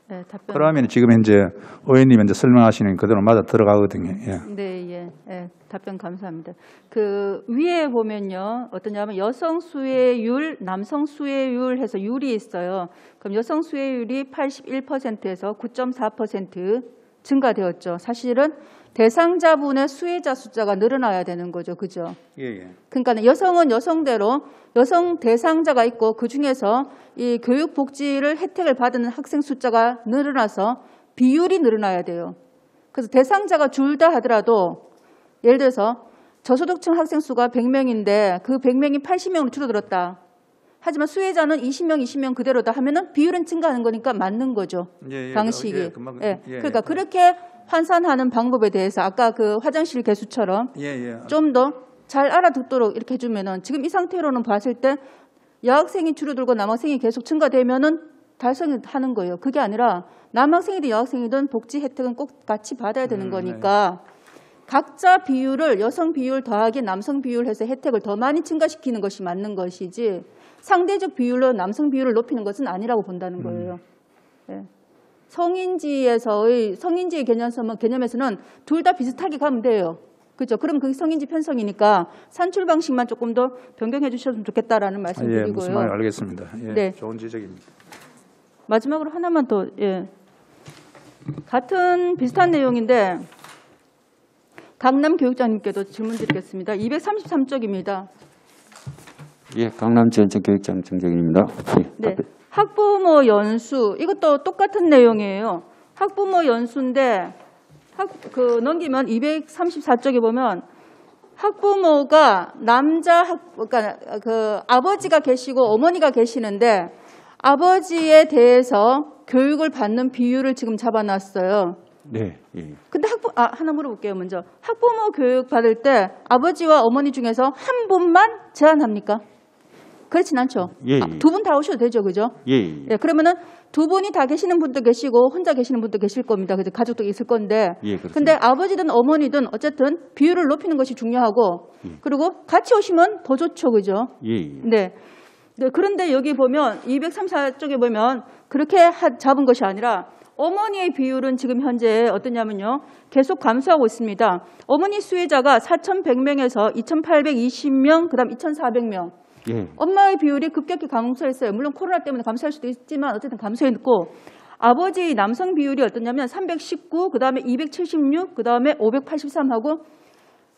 네, 답변. 그러면 지금 현재 의원님 이제 설명하시는 그대로 맞아 들어가거든요. 예. 네, 답변 감사합니다. 그 위에 보면요, 어떠냐면 여성 수혜율, 남성 수혜율 해서 율이 있어요. 그럼 여성 수혜율이 81%에서 9.4% 증가되었죠. 사실은 대상자분의 수혜자 숫자가 늘어나야 되는 거죠, 그죠? 예. 그러니까 여성은 여성대로 여성 대상자가 있고 그 중에서 이 교육복지를 혜택을 받는 학생 숫자가 늘어나서 비율이 늘어나야 돼요. 그래서 대상자가 줄다 하더라도 예를 들어서 저소득층 학생 수가 100명인데 그 100명이 80명으로 줄어들었다. 하지만 수혜자는 20명 그대로다 하면은 비율은 증가하는 거니까 맞는 거죠. 방식이. 그러니까 그렇게 환산하는 방법에 대해서 아까 그 화장실 개수처럼 좀 더 잘 알아듣도록 이렇게 해주면은 지금 이 상태로는 봤을 때 여학생이 줄어들고 남학생이 계속 증가되면은 달성하는 거예요. 그게 아니라 남학생이든 여학생이든 복지 혜택은 꼭 같이 받아야 되는 거니까 각자 비율을 여성 비율 더하기 남성 비율 해서 혜택을 더 많이 증가시키는 것이 맞는 것이지 상대적 비율로 남성 비율을 높이는 것은 아니라고 본다는 거예요. 예. 성인지의 개념에서는 둘 다 비슷하게 가면 돼요. 그렇죠? 그럼 그게 성인지 편성이니까 산출 방식만 조금 더 변경해 주셨으면 좋겠다라는 말씀드리고요. 예, 무슨 말 알겠습니다. 예, 네. 좋은 지적입니다. 마지막으로 하나만 더, 같은 비슷한 내용인데 강남교육장님께도 질문 드리겠습니다. 233쪽입니다. 예, 강남지원청교육장 정정입니다. 네, 학부모 연수 이것도 똑같은 내용이에요. 학부모 연수인데 넘기면 234쪽에 보면 학부모가 그러니까 그 아버지가 계시고 어머니가 계시는데 아버지에 대해서 교육을 받는 비율을 지금 잡아놨어요. 네. 예. 근데 하나 물어볼게요, 먼저. 학부모 교육 받을 때 아버지와 어머니 중에서 한 분만 제한합니까? 그렇진 않죠. 예. 두 분 다 오셔도 되죠, 그죠? 예. 그러면은 두 분이 다 계시는 분도 계시고 혼자 계시는 분도 계실 겁니다. 그죠? 가족도 있을 건데. 예, 그렇습니다. 근데 아버지든 어머니든 어쨌든 비율을 높이는 것이 중요하고 그리고 같이 오시면 더 좋죠, 그죠? 예. 네. 그런데 여기 보면 234쪽에 보면 그렇게 잡은 것이 아니라 어머니의 비율은 지금 현재 어떠냐면요. 계속 감소하고 있습니다. 어머니 수혜자가 4,100명에서 2,820명, 그다음 2,400명. 예. 엄마의 비율이 급격히 감소했어요. 물론 코로나 때문에 감소할 수도 있지만 어쨌든 감소했고 아버지 남성 비율이 어떠냐면 319, 그다음에 276, 그다음에 583하고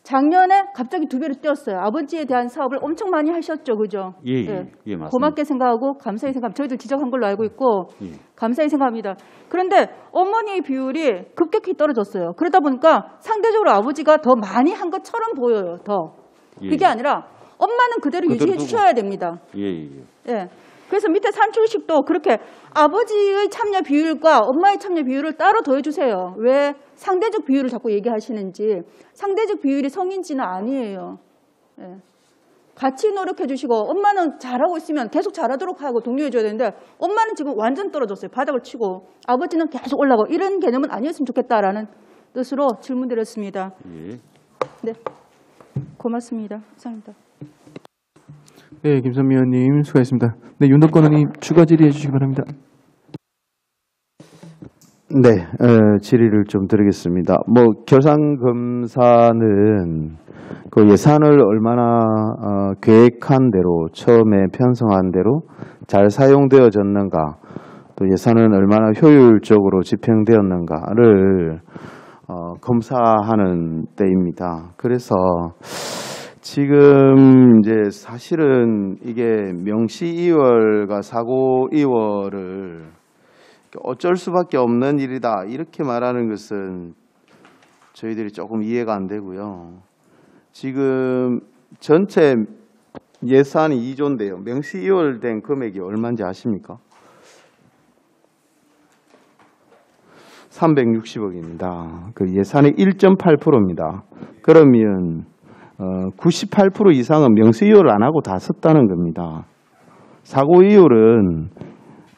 작년에 갑자기 2배로 뛰었어요. 아버지에 대한 사업을 엄청 많이 하셨죠. 그죠? 예, 맞습니다. 고맙게 생각하고 감사히 생각합니다. 저희들 지적한 걸로 알고 있고 감사히 생각합니다. 그런데 어머니의 비율이 급격히 떨어졌어요. 그러다 보니까 상대적으로 아버지가 더 많이 한 것처럼 보여요. 더. 그게 아니라 엄마는 그대로 유지해 주셔야 됩니다. 예. 그래서 밑에 산출식도 그렇게 아버지의 참여 비율과 엄마의 참여 비율을 따로 더해주세요. 왜 상대적 비율을 자꾸 얘기하시는지. 상대적 비율이 성인지는 아니에요. 같이 노력해 주시고 엄마는 잘하고 있으면 계속 잘하도록 하고 독려해 줘야 되는데 엄마는 지금 완전 떨어졌어요. 바닥을 치고 아버지는 계속 올라가고 이런 개념은 아니었으면 좋겠다라는 뜻으로 질문 드렸습니다. 네, 고맙습니다. 이상입니다. 네, 김선미 의원님 수고하셨습니다. 네, 윤덕권 의원님 추가 질의해 주시기 바랍니다. 네, 질의를 좀 드리겠습니다. 결산검사는 그 예산을 얼마나 계획한 대로 처음에 편성한 대로 잘 사용되어졌는가, 또 예산은 얼마나 효율적으로 집행되었는가를 검사하는 때입니다. 그래서 지금 이제 사실은 이게 명시 2월과 사고 2월을 어쩔 수밖에 없는 일이다 이렇게 말하는 것은 저희들이 조금 이해가 안 되고요. 지금 전체 예산이 2조인데요. 명시 2월 된 금액이 얼마인지 아십니까? 360억입니다. 그 예산의 1.8%입니다. 그러면 98% 이상은 명시 2월을 안 하고 다 썼다는 겁니다. 사고 이율은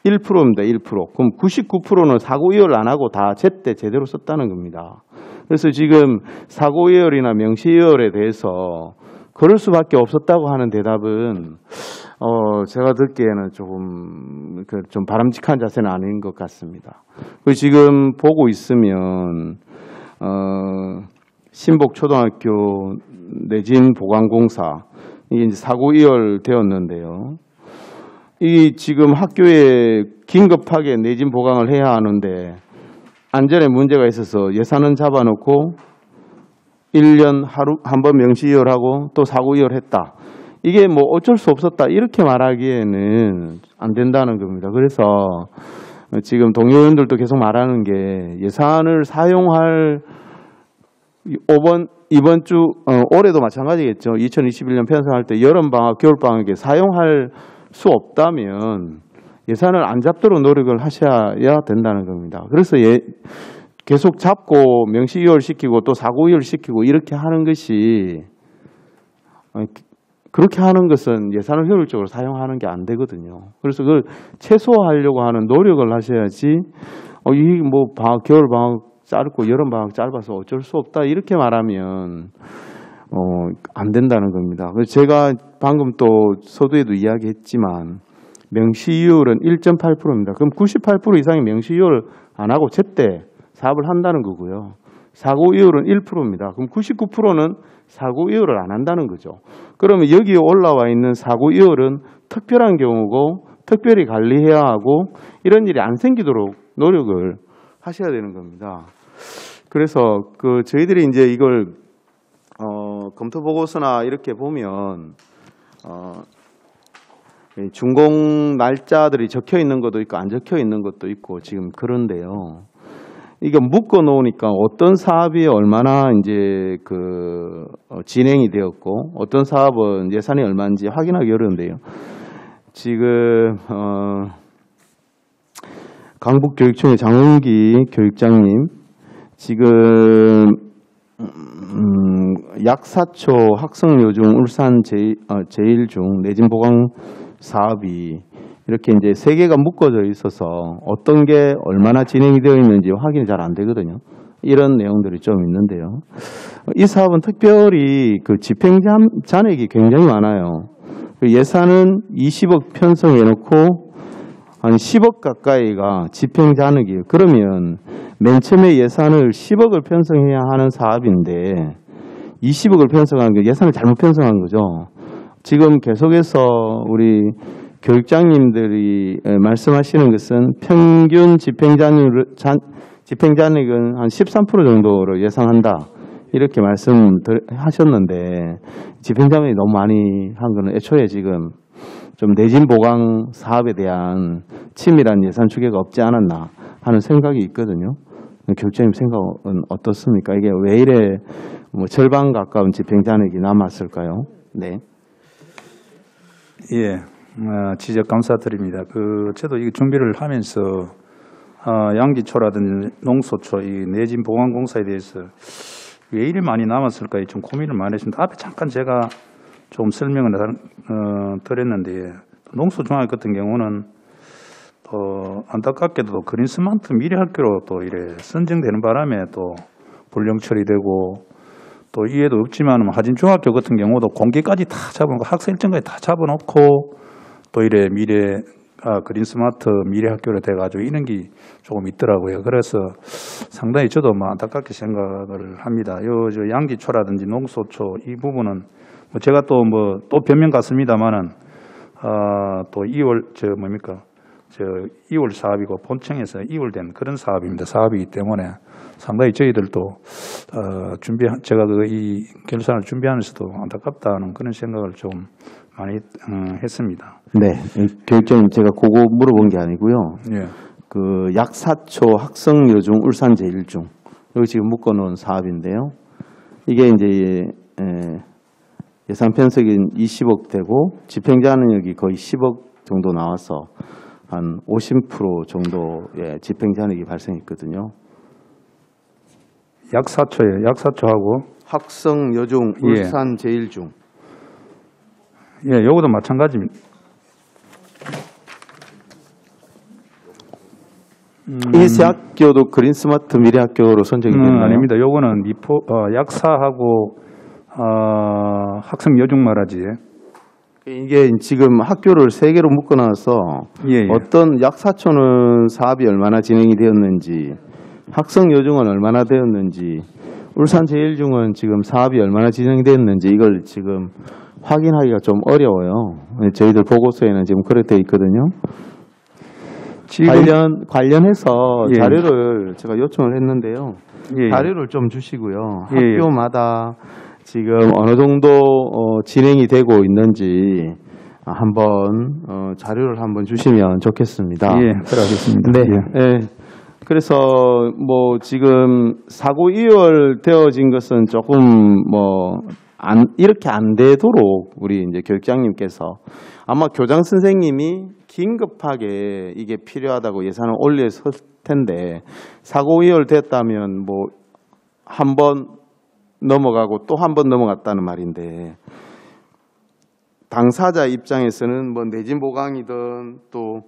1%입니다. 1%. 그럼 99%는 사고 이월 안 하고 다 제때 제대로 썼다는 겁니다. 그래서 지금 사고 이월이나 명시 이월에 대해서 그럴 수밖에 없었다고 하는 대답은 제가 듣기에는 좀 바람직한 자세는 아닌 것 같습니다. 지금 보고 있으면 신복초등학교 내진보강공사 이게 이제 사고 이월 되었는데요. 이 지금 학교에 긴급하게 내진 보강을 해야 하는데 안전에 문제가 있어서 예산은 잡아놓고 1년 하루 한 번 명시 이월하고 또 사고 이월했다. 이게 뭐 어쩔 수 없었다 이렇게 말하기에는 안 된다는 겁니다. 그래서 지금 동료 의원들도 계속 말하는 게 예산을 사용할 이번 주 올해도 마찬가지겠죠. 2021년 편성할 때 여름방학, 겨울방학에 사용할 수 없다면 예산을 안 잡도록 노력을 하셔야 된다는 겁니다. 그래서 계속 잡고 명시 이월 시키고 또 사고 이월 시키고 이렇게 하는 것이 그렇게 하는 것은 예산을 효율적으로 사용하는 게 안 되거든요. 그래서 그걸 최소화하려고 하는 노력을 하셔야지 이 뭐 겨울 방학 짧고 여름 방학 짧아서 어쩔 수 없다 이렇게 말하면 안 된다는 겁니다. 그래서 제가 방금 또 서두에도 이야기했지만 명시 이월은 1.8%입니다. 그럼 98% 이상의 명시 이월 안 하고 제때 사업을 한다는 거고요. 사고 이월은 1%입니다. 그럼 99%는 사고 이월을 안 한다는 거죠. 그러면 여기에 올라와 있는 사고 이월은 특별한 경우고 특별히 관리해야 하고 이런 일이 안 생기도록 노력을 하셔야 되는 겁니다. 그래서 저희들이 이제 이걸 검토 보고서나 이렇게 보면 준공 날짜들이 적혀 있는 것도 있고 안 적혀 있는 것도 있고 지금 그런데요. 이게 묶어 놓으니까 어떤 사업이 얼마나 이제 진행이 되었고 어떤 사업은 예산이 얼마인지 확인하기 어려운데요. 지금 강북교육청의 장훈기 교육장님 지금 약사초 학성요중 울산 제1중 내진보강 사업이 이렇게 이제 세 개가 묶어져 있어서 어떤 게 얼마나 진행이 되어 있는지 확인이 잘 안 되거든요. 이런 내용들이 좀 있는데요. 이 사업은 특별히 집행 잔액이 굉장히 많아요. 예산은 20억 편성해 놓고 한 10억 가까이가 집행 잔액이에요. 그러면 맨 처음에 예산을 10억을 편성해야 하는 사업인데 20억을 편성한 게 예산을 잘못 편성한 거죠. 지금 계속해서 우리 교육장님들이 말씀하시는 것은 평균 집행잔액은 한 13% 정도로 예상한다. 이렇게 말씀하셨는데 집행자금이 너무 많이 한 거는 애초에 지금 좀 내진 보강 사업에 대한 치밀한 예산 추계가 없지 않았나 하는 생각이 있거든요. 교육장님 생각은 어떻습니까? 이게 왜 이래 절반 가까운 집행잔액이 남았을까요? 네. 예, 지적 감사드립니다. 저도 이 준비를 하면서 양기초라든지 농소초 이 내진 보강공사에 대해서 왜 이리 많이 남았을까 좀 고민을 많이 했습니다. 앞에 잠깐 제가 좀 설명을 드렸는데 농소중학교 같은 경우는 또 안타깝게도 그린스마트 미래학교로 또 이래 선정되는 바람에 또 불령 처리되고 또 이해도 없지만 하진중학교 같은 경우도 공기까지 다 잡아놓고 학생 일정까지 다 잡아놓고 또 이래 그린스마트 미래학교로 돼가지고 이런 게 조금 있더라고요. 그래서 상당히 저도 안타깝게 생각을 합니다. 저 양기초라든지 농소초 이 부분은 제가 또 변명 같습니다만은 또 2월 2월 사업이고 본청에서 2월된 그런 사업입니다. 사업이기 때문에 상당히 저희들도 제가 이 결산을 준비하면서도 안타깝다는 그런 생각을 좀 많이 했습니다. 네, 교육장님 제가 그거 물어본 게 아니고요. 예. 약사초 학성여중 울산 제1중 여기 지금 묶어놓은 사업인데요. 이게 이제 예산 편성인 20억 되고 집행잔액이 거의 10억 정도 나와서 한 50% 정도의 집행잔액이 발생했거든요. 약사초예요. 약사초하고 학성여중 울산 제1중. 예, 요것도 마찬가지입니다. 이 세 학교도 그린 스마트 미래 학교로 선정이 됐나요? 아닙니다. 요거는 약사하고 학생 여중 말하지. 이게 지금 학교를 세 개로 묶어놔서 예. 어떤 약사초는 사업이 얼마나 진행이 되었는지, 학생 여중은 얼마나 되었는지, 울산제일중은 지금 사업이 얼마나 진행이 되었는지 이걸 지금 확인하기가 좀 어려워요. 저희들 보고서에는 지금 그렇게 되어 있거든요. 지금 관련해서 예. 자료를 제가 요청을 했는데요. 예. 자료를 좀 주시고요. 예. 학교마다 지금 어느 정도 진행이 되고 있는지 한번 자료를 한번 주시면 좋겠습니다. 예, 그러겠습니다. 네. 예. 예. 그래서 뭐 지금 사고 이월되어진 것은 조금 이렇게 안 되도록 우리 이제 교육장님께서 아마 교장 선생님이 긴급하게 이게 필요하다고 예산을 올렸을 텐데 사고 이월됐다면 뭐 한 번 넘어가고 또 한 번 넘어갔다는 말인데 당사자 입장에서는 뭐 내진 보강이든 또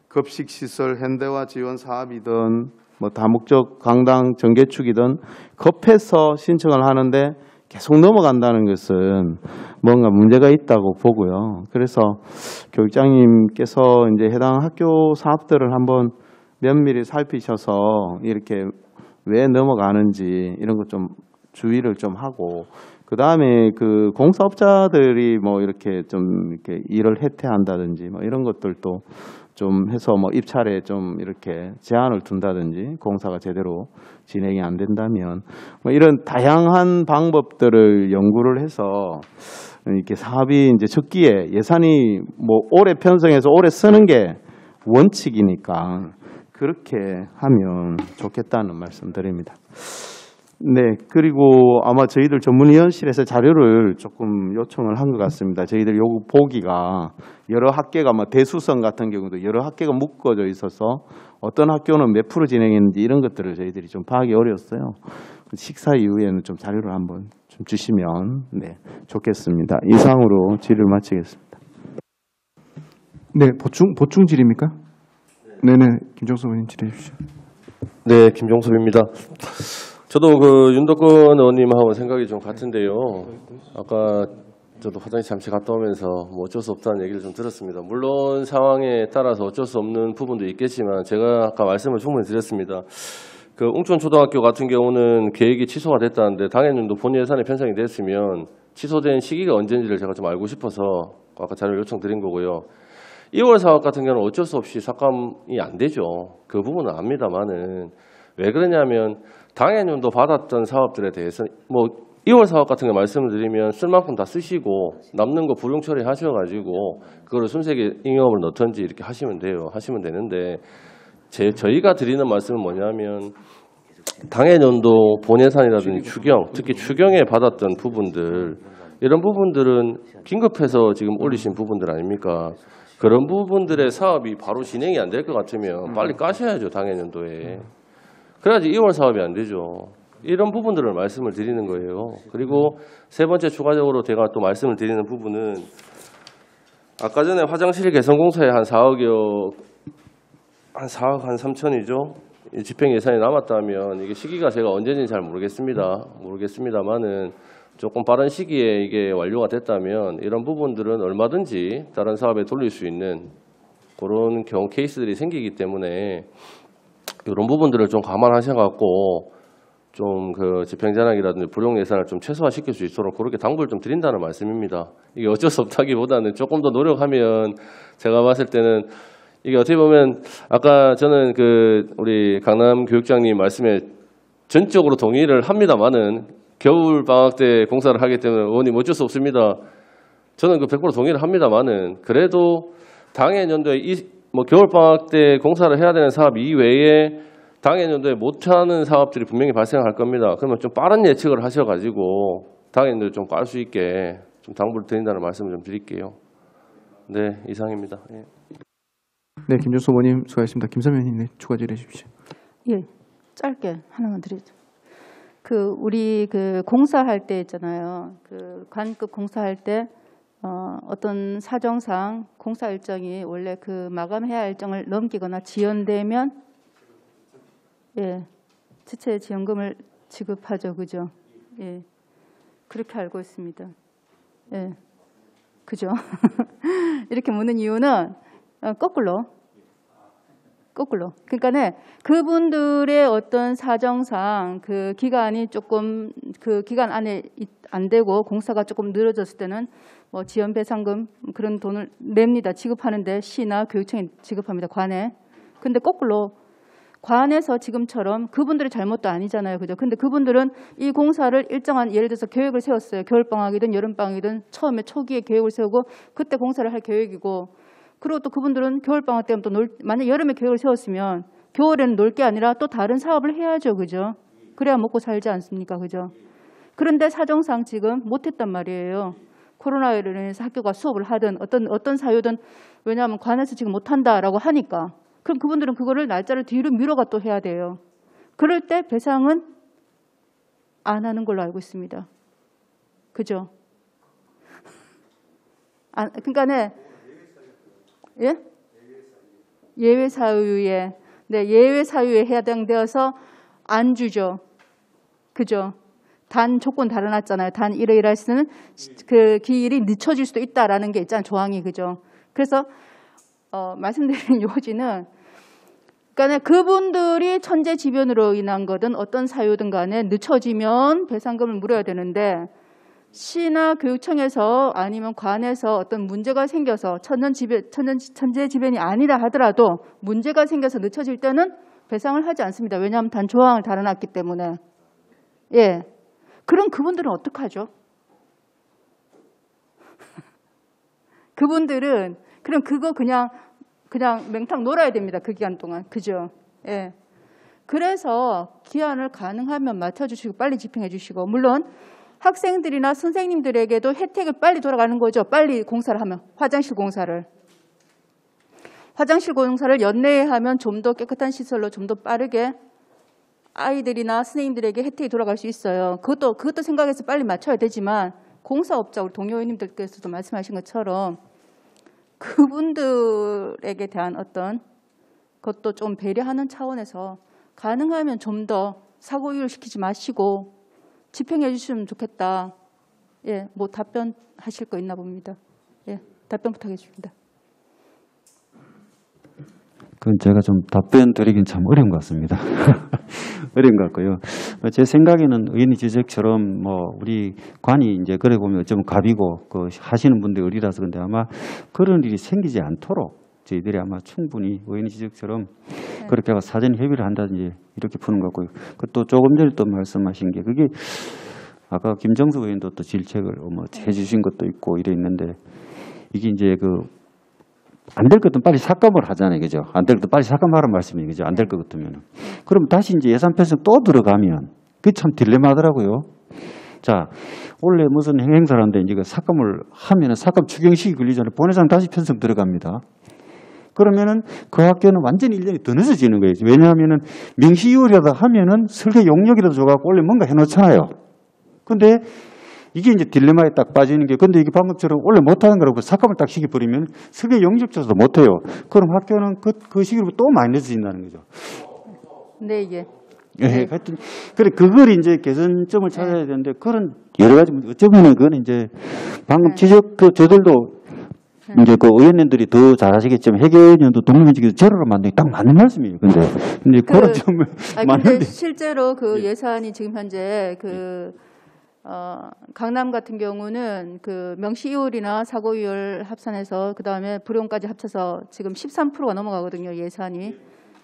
급식시설 현대화 지원 사업이든 뭐 다목적 강당 전개축이든 급해서 신청을 하는데 계속 넘어간다는 것은 뭔가 문제가 있다고 보고요. 그래서 교육장님께서 이제 해당 학교 사업들을 한번 면밀히 살피셔서 이렇게 왜 넘어가는지 이런 것 좀 주의를 좀 하고 그 다음에 그 공사업자들이 뭐 이렇게 좀 이렇게 일을 해태한다든지 뭐 이런 것들도 좀 해서 뭐 입찰에 좀 이렇게 제한을 둔다든지 공사가 제대로 진행이 안 된다면 뭐 이런 다양한 방법들을 연구를 해서 이렇게 사업이 이제 적기에 예산이 뭐 올해 편성해서 올해 쓰는 게 원칙이니까 그렇게 하면 좋겠다는 말씀드립니다. 네, 그리고 아마 저희들 전문위원실에서 자료를 조금 요청을 한 것 같습니다. 저희들 요거 보기가 여러 학계가 뭐 대수성 같은 경우도 여러 학계가 묶어져 있어서 어떤 학교는 몇 프로 진행했는지 이런 것들을 저희들이 좀 파악이 어려웠어요. 식사 이후에는 좀 자료를 한번 좀 주시면 네, 좋겠습니다. 이상으로 질의를 마치겠습니다. 네, 보충 질의입니까? 네네, 김종섭 의원님 질의해 주시죠. 네, 김종섭입니다. 저도 그 윤덕권 의원님하고 생각이 좀 같은데요. 아까 저도 화장실 잠시 갔다 오면서 뭐 어쩔 수 없다는 얘기를 좀 들었습니다. 물론 상황에 따라서 어쩔 수 없는 부분도 있겠지만 제가 아까 말씀을 충분히 드렸습니다. 그 웅천초등학교 같은 경우는 계획이 취소가 됐다는데 당연히도 본 예산에 편성이 됐으면 취소된 시기가 언제인지를 제가 좀 알고 싶어서 아까 자료를 요청드린 거고요. 2월 사업 같은 경우는 어쩔 수 없이 삭감이 안 되죠. 그 부분은 압니다만은 왜 그러냐면 당해년도 받았던 사업들에 대해서 뭐 2월 사업 같은 거 말씀을 드리면 쓸 만큼 다 쓰시고 남는 거 불용 처리하셔가지고 그거를 순색에 ing업을 넣던지 이렇게 하시면 돼요. 하시면 되는데 저희가 드리는 말씀은 뭐냐면 당해년도 본예산이라든지 추경, 특히 추경에 받았던 부분들 이런 부분들은 긴급해서 지금 올리신 부분들 아닙니까? 그런 부분들의 사업이 바로 진행이 안 될 것 같으면 빨리 까셔야죠. 당해년도에. 그래야지 2월 사업이 안 되죠. 이런 부분들을 말씀을 드리는 거예요. 그리고 세 번째 추가적으로 제가 또 말씀을 드리는 부분은 아까 전에 화장실 개선 공사에 한 4억 한 3천이죠. 집행 예산이 남았다면 이게 시기가 제가 언제인지 잘 모르겠습니다만은 조금 빠른 시기에 이게 완료가 됐다면 이런 부분들은 얼마든지 다른 사업에 돌릴 수 있는 그런 경우 케이스들이 생기기 때문에 이런 부분들을 좀 감안하셔갖고 좀 그 집행잔액이라든지 불용 예산을 좀 최소화시킬 수 있도록 그렇게 당부를 좀 드린다는 말씀입니다. 이게 어쩔 수 없다기보다는 조금 더 노력하면 제가 봤을 때는 이게 어떻게 보면 아까 저는 그 우리 강남 교육장님 말씀에 전적으로 동의를 합니다만은 겨울 방학 때 공사를 하기 때문에 의원님 어쩔 수 없습니다. 저는 그 100% 동의를 합니다만은 그래도 당해년도에 뭐 겨울방학 때 공사를 해야 되는 사업 이외에 당해년도에 못하는 사업들이 분명히 발생할 겁니다. 그러면 좀 빠른 예측을 하셔가지고 당해년도에 좀 깔 수 있게 좀 당부를 드린다는 말씀을 좀 드릴게요. 네, 이상입니다. 예. 네, 김종섭 의원님 수고하셨습니다. 김선미 의원님 네, 추가 질의해 주십시오. 예, 짧게 하나만 드리죠. 우리 공사할 때 있잖아요. 관급 공사할 때 어떤 사정상 공사 일정이 원래 마감해야 할 일정을 넘기거나 지연되면 예, 지체 지원금을 지급하죠, 그죠? 예, 그렇게 알고 있습니다. 예, 그죠? 이렇게 묻는 이유는 거꾸로. 그러니까는 그분들의 어떤 사정상 그 기간이 조금 그 기간 안에 안 되고 공사가 조금 늘어졌을 때는 뭐 지연 배상금 그런 돈을 냅니다. 지급하는데 시나 교육청이 지급합니다. 관에. 근데 거꾸로 관에서 지금처럼 그분들의 잘못도 아니잖아요. 그죠? 근데 그분들은 이 공사를 일정한 예를 들어서 계획을 세웠어요. 겨울방학이든 여름방학이든 처음에 초기에 계획을 세우고 그때 공사를 할 계획이고 그리고 또 그분들은 겨울방학 때면 또 만약 여름에 계획을 세웠으면 겨울에는 놀 게 아니라 또 다른 사업을 해야죠. 그죠? 그래야 먹고 살지 않습니까? 그죠? 그런데 사정상 지금 못했단 말이에요. 코로나로 인해서 학교가 수업을 하든 어떤 사유든 왜냐하면 관에서 지금 못한다라고 하니까 그럼 그분들은 그거를 날짜를 뒤로 미뤄가 또 해야 돼요. 그럴 때 배상은 안 하는 걸로 알고 있습니다. 그죠? 그러니까 예? 예외 사유에 예외 사유에 해당되어서 안 주죠. 그죠? 단 조건 달아놨잖아요. 단 이러이러할 수는 그 기일이 늦춰질 수도 있다라는 게 있잖아요. 조항이 그죠? 그래서 말씀드린 요지는 그러니까 그분들이 천재지변으로 인한 거든 어떤 사유든 간에 늦춰지면 배상금을 물어야 되는데 시나 교육청에서 아니면 관에서 어떤 문제가 생겨서 천재지변이 아니라 하더라도 문제가 생겨서 늦춰질 때는 배상을 하지 않습니다. 왜냐하면 단 조항을 달아놨기 때문에. 예. 그럼 그분들은 어떡하죠? 그분들은 그럼 그거 그냥 맹탕 놀아야 됩니다. 그 기간 동안. 그죠? 예. 그래서 기한을 가능하면 맞춰주시고 빨리 집행해 주시고 물론 학생들이나 선생님들에게도 혜택을 빨리 돌아가는 거죠. 빨리 공사를 하면. 화장실 공사를 연내에 하면 좀 더 깨끗한 시설로 좀 더 빠르게 아이들이나 선생님들에게 혜택이 돌아갈 수 있어요. 그것도 생각해서 빨리 맞춰야 되지만 공사업자 우리 동료 의원님들께서도 말씀하신 것처럼 그분들에게 대한 어떤 것도 좀 배려하는 차원에서 가능하면 좀 더 사고유를 시키지 마시고 집행해 주시면 좋겠다. 예, 뭐 답변하실 거 있나 봅니다. 예, 답변 부탁드리겠습니다. 그건 제가 좀 답변 드리긴 참 어려운 것 같습니다. 어려운 것 같고요. 제 생각에는 의원님 지적처럼 뭐 우리 관이 이제 그래 보면 어쩌면 갑이고 그 하시는 분들이 어리라서 그런데 아마 그런 일이 생기지 않도록 저희들이 아마 충분히 의원님 지적처럼 그렇게 사전 협의를 한다든지 이렇게 푸는 것 같고요. 또 조금 전에 또 말씀하신 게 그게 아까 김정수 의원도 또 질책을 뭐 해주신 것도 있고 이래 있는데 이게 이제 안 될 것은 빨리 삭감을 하잖아요. 그죠? 안 될 것도 빨리 삭감하라는 말씀이에요. 그죠? 안 될 것 같으면. 그럼 다시 이제 예산 편성 또 들어가면 그게 참 딜레마더라고요. 자, 원래 무슨 행사를 하는데 이제 삭감을 하면은 삭감 추경식이 걸리잖아요. 본회장 다시 편성 들어갑니다. 그러면은 그 학교는 완전히 1년이 더 늦어지는 거예요. 왜냐하면은 명시이월이라도 하면은 설계 용역이라도 줘갖고 원래 뭔가 해놓잖아요. 근데 이게 이제 딜레마에 딱 빠지는 게, 근데 이게 방금처럼 원래 못하는 거라고 삭감을 딱 시켜버리면 설계 용역조차도 못해요. 그럼 학교는 그 시기로 또 많이 늦어진다는 거죠. 네, 예. 예, 하여튼, 그래, 그걸 이제 개선점을 찾아야 되는데, 그런 여러 가지, 어쩌면은 그건 이제 방금 지적, 저들도 이제 의원님들이 더 잘하시겠지만, 해결위원도 동료직에서 제로로 만든 게 딱 맞는 말씀이에요. 근데 그런 점을 맞는데. 실제로 예산이 지금 현재 강남 같은 경우는 명시이월이나 사고이월 합산해서 그 다음에 불용까지 합쳐서 지금 13%가 넘어가거든요. 예산이.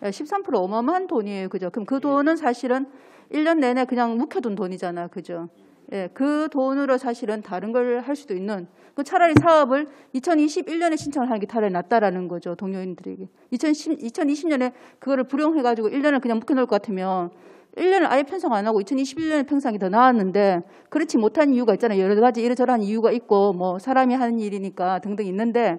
13% 어마어마한 돈이에요. 그죠? 그럼 그 돈은 사실은 1년 내내 그냥 묵혀둔 돈이잖아. 그죠? 예, 그 돈으로 사실은 다른 걸 할 수도 있는, 차라리 사업을 2021년에 신청을 하는 게 차라리 낫다라는 거죠. 동료인들에게. 2020년에 그거를 불용해가지고 1년을 그냥 묵혀놓을 것 같으면 1년을 아예 편성 안 하고 2021년에 편성이 더 나았는데 그렇지 못한 이유가 있잖아요. 여러 가지 이러저러한 이유가 있고 뭐 사람이 하는 일이니까 등등 있는데,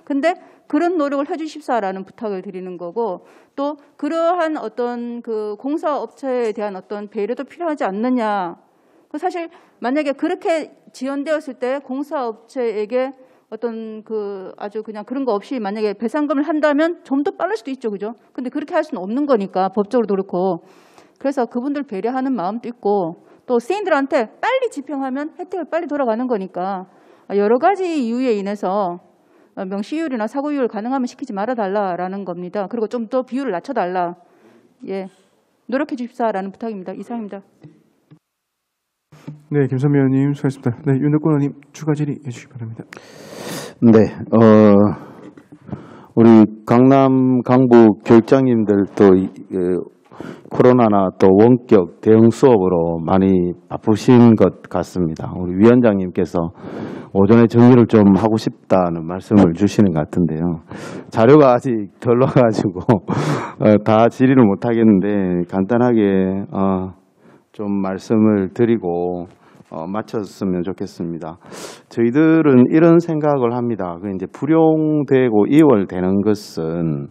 근데 그런 노력을 해주십사라는 부탁을 드리는 거고, 또 그러한 어떤 공사업체에 대한 어떤 배려도 필요하지 않느냐. 사실 만약에 그렇게 지연되었을 때 공사업체에게 어떤 그 아주 그냥 그런 거 없이 만약에 배상금을 한다면 좀 더 빠를 수도 있죠, 그죠? 근데 그렇게 할 수는 없는 거니까 법적으로도 그렇고. 그래서 그분들 배려하는 마음도 있고 또 세인들한테 빨리 집행하면 혜택을 빨리 돌아가는 거니까 여러 가지 이유에 인해서 명시이율이나 사고이율 가능하면 시키지 말아달라라는 겁니다. 그리고 좀 더 비율을 낮춰달라. 예, 노력해 주십사라는 부탁입니다. 이상입니다. 네, 김선미 의원님 수고하셨습니다. 네, 윤덕권 의원님 추가 질의 해주시기 바랍니다. 네, 우리 강남 강북 교육장님들도 코로나나 또 원격 대응 수업으로 많이 바쁘신 것 같습니다. 우리 위원장님께서 오전에 정리를 좀 하고 싶다는 말씀을 주시는 것 같은데요. 자료가 아직 덜 와가지고 다 질의를 못 하겠는데 간단하게 좀 말씀을 드리고 마쳤으면 좋겠습니다. 저희들은 이런 생각을 합니다. 그 이제 불용되고 이월되는 것은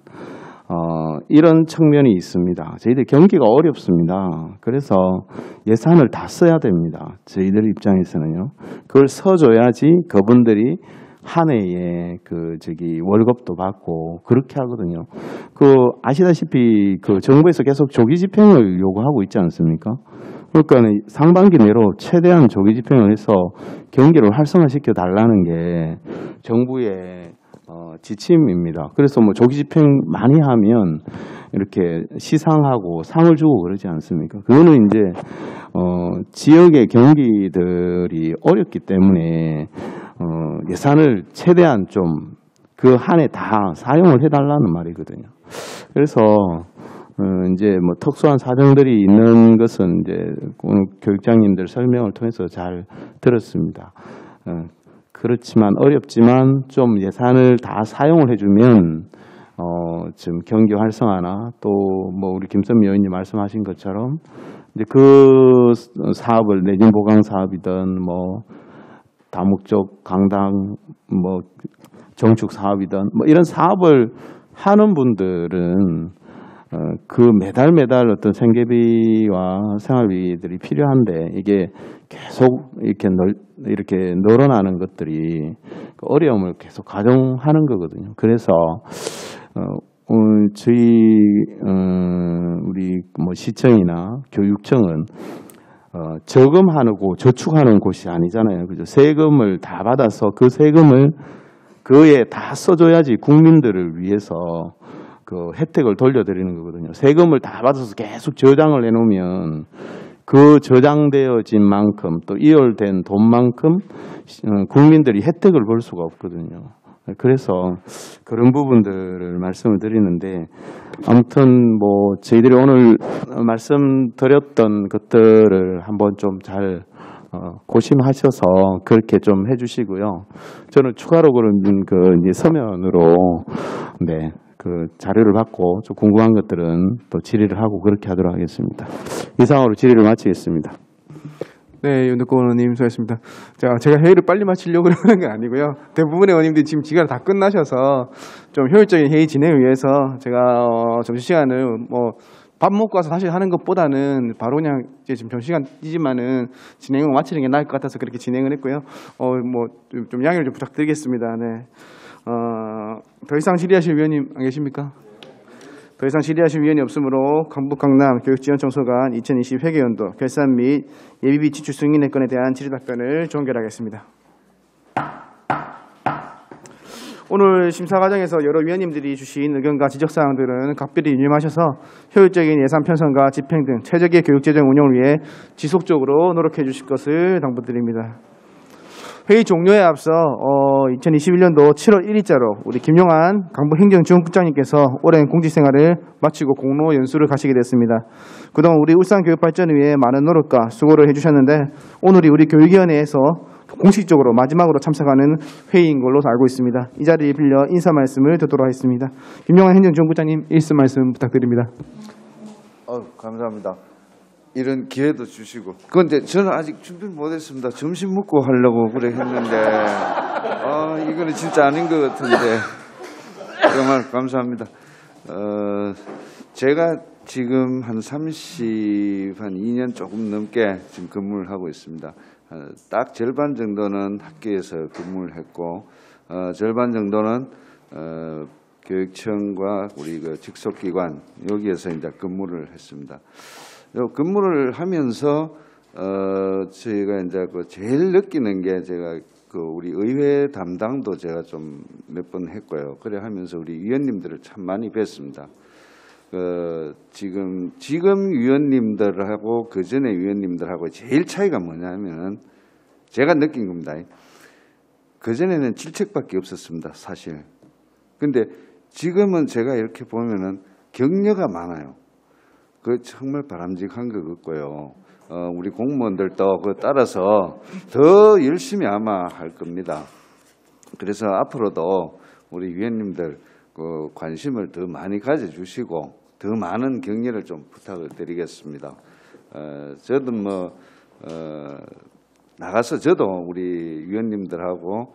이런 측면이 있습니다. 저희들 경기가 어렵습니다. 그래서 예산을 다 써야 됩니다. 저희들 입장에서는요. 그걸 써줘야지 그분들이 한 해에 월급도 받고 그렇게 하거든요. 아시다시피 정부에서 계속 조기 집행을 요구하고 있지 않습니까? 그러니까 상반기 내로 최대한 조기 집행을 해서 경기를 활성화시켜 달라는 게 정부의 지침입니다. 그래서 조기 집행 많이 하면 이렇게 시상하고 상을 주고 그러지 않습니까? 그거는 이제 지역의 경기들이 어렵기 때문에 예산을 최대한 좀 그 한 해 다 사용을 해달라는 말이거든요. 그래서 이제 특수한 사정들이 있는 것은 이제 오늘 교육장님들 설명을 통해서 잘 들었습니다. 그렇지만 어렵지만 좀 예산을 다 사용을 해주면 지금 경기 활성화나 또 우리 김선미 의원님 말씀하신 것처럼 이제 그 사업을 내진 보강 사업이든 다목적 강당 정축 사업이든 이런 사업을 하는 분들은 매달 어떤 생계비와 생활비들이 필요한데 이게 계속 이렇게 늘어나는 것들이 어려움을 계속 가중하는 거거든요. 그래서 저희 우리 시청이나 교육청은 저금하고 저축하는 곳이 아니잖아요. 그죠? 세금을 다 받아서 그 세금을 그에 다 써줘야지 국민들을 위해서 혜택을 돌려드리는 거거든요. 세금을 다 받아서 계속 저장을 해놓으면 그 저장되어진 만큼 또 이월된 돈만큼 국민들이 혜택을 볼 수가 없거든요. 그래서 그런 부분들을 말씀을 드리는데 아무튼 저희들이 오늘 말씀드렸던 것들을 한번 좀 잘 고심하셔서 그렇게 좀 해주시고요. 저는 추가로 그런 이제 서면으로 자료를 받고 좀 궁금한 것들은 또 질의를 하고 그렇게 하도록 하겠습니다. 이상으로 질의를 마치겠습니다. 네, 윤덕권 의원님 수고하셨습니다. 제가 회의를 빨리 마치려고 하는 건 아니고요. 대부분의 의원님들이 지금 기간이 다 끝나셔서 좀 효율적인 회의 진행을 위해서 제가 점심시간을 밥 먹고 와서 사실 하는 것보다는 바로 그냥 이제 지금 점심시간이지만은 진행을 마치는 게 나을 것 같아서 그렇게 진행을 했고요. 좀 양해를 좀 부탁드리겠습니다. 네. 더 이상 질의하실 위원님 안 계십니까? 더 이상 질의하실 위원이 없으므로 강북 강남 교육지원청소관 2020 회계연도 결산 및 예비비 지출 승인의 건에 대한 질의 답변을 종결하겠습니다. 오늘 심사 과정에서 여러 위원님들이 주신 의견과 지적사항들은 각별히 유념하셔서 효율적인 예산 편성과 집행 등 최적의 교육재정 운영을 위해 지속적으로 노력해 주실 것을 당부드립니다. 회의 종료에 앞서 2021년도 7월 1일자로 우리 김용환 강북행정지원국장님께서 오랜 공직생활을 마치고 공로 연수를 가시게 됐습니다. 그동안 우리 울산 교육 발전을 위해 많은 노력과 수고를 해주셨는데 오늘이 우리 교육위원회에서 공식적으로 마지막으로 참석하는 회의인 걸로 알고 있습니다. 이 자리에 빌려 인사 말씀을 듣도록 하겠습니다. 김용환 행정지원국장님 일씀 말씀 부탁드립니다. 감사합니다. 이런 기회도 주시고. 그런데 저는 아직 준비 못했습니다. 점심 먹고 하려고 그래 했는데 이거는 진짜 아닌 것 같은데 정말 감사합니다. 제가 지금 한 2년 조금 넘게 지금 근무를 하고 있습니다. 딱 절반 정도는 학교에서 근무를 했고 절반 정도는 교육청과 우리 그 직속기관 여기에서 이제 근무를 했습니다. 요 근무를 하면서 저희가 이제 그 제일 느끼는 게 제가 그 우리 의회 담당도 제가 좀 몇 번 했고요. 그래 하면서 우리 위원님들을 참 많이 뵀습니다. 지금 위원님들하고 그 전에 위원님들하고 제일 차이가 뭐냐면은 제가 느낀 겁니다. 그 전에는 질책밖에 없었습니다, 사실. 근데 지금은 제가 이렇게 보면은 격려가 많아요. 그 정말 바람직한 것 같고요. 우리 공무원들도 그 따라서 더 열심히 아마 할 겁니다. 그래서 앞으로도 우리 위원님들 그 관심을 더 많이 가져주시고 더 많은 격려를 좀 부탁을 드리겠습니다. 저도 나가서 저도 우리 위원님들하고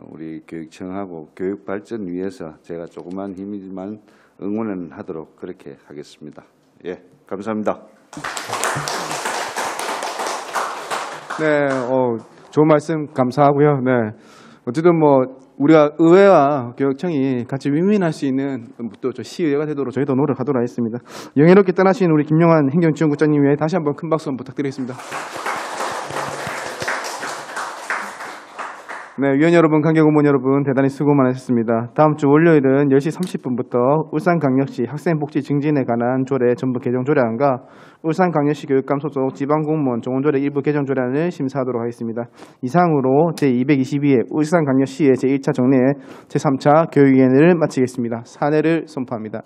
우리 교육청하고 교육 발전 위해서 제가 조그만 힘이지만 응원을 하도록 그렇게 하겠습니다. 예, 감사합니다. 네, 좋은 말씀 감사하고요. 네, 어쨌든 우리가 의회와 교육청이 같이 윈윈할 수 있는 또 시의회가 되도록 저희도 노력하도록 하겠습니다. 영예롭게 떠나신 우리 김용환 행정지원국장님 위해 다시 한번 큰 박수 한번 부탁드리겠습니다. 네, 위원 여러분, 관계공무원 여러분 대단히 수고 많으셨습니다. 다음 주 월요일은 10시 30분부터 울산광역시 학생복지 증진에 관한 조례 전부 개정 조례안과 울산광역시 교육감 소속 지방공무원 정원조례 일부 개정 조례안을 심사하도록 하겠습니다. 이상으로 제222회 울산광역시의 제1차 정례 제3차 교육위원회를 마치겠습니다. 사례를 선포합니다.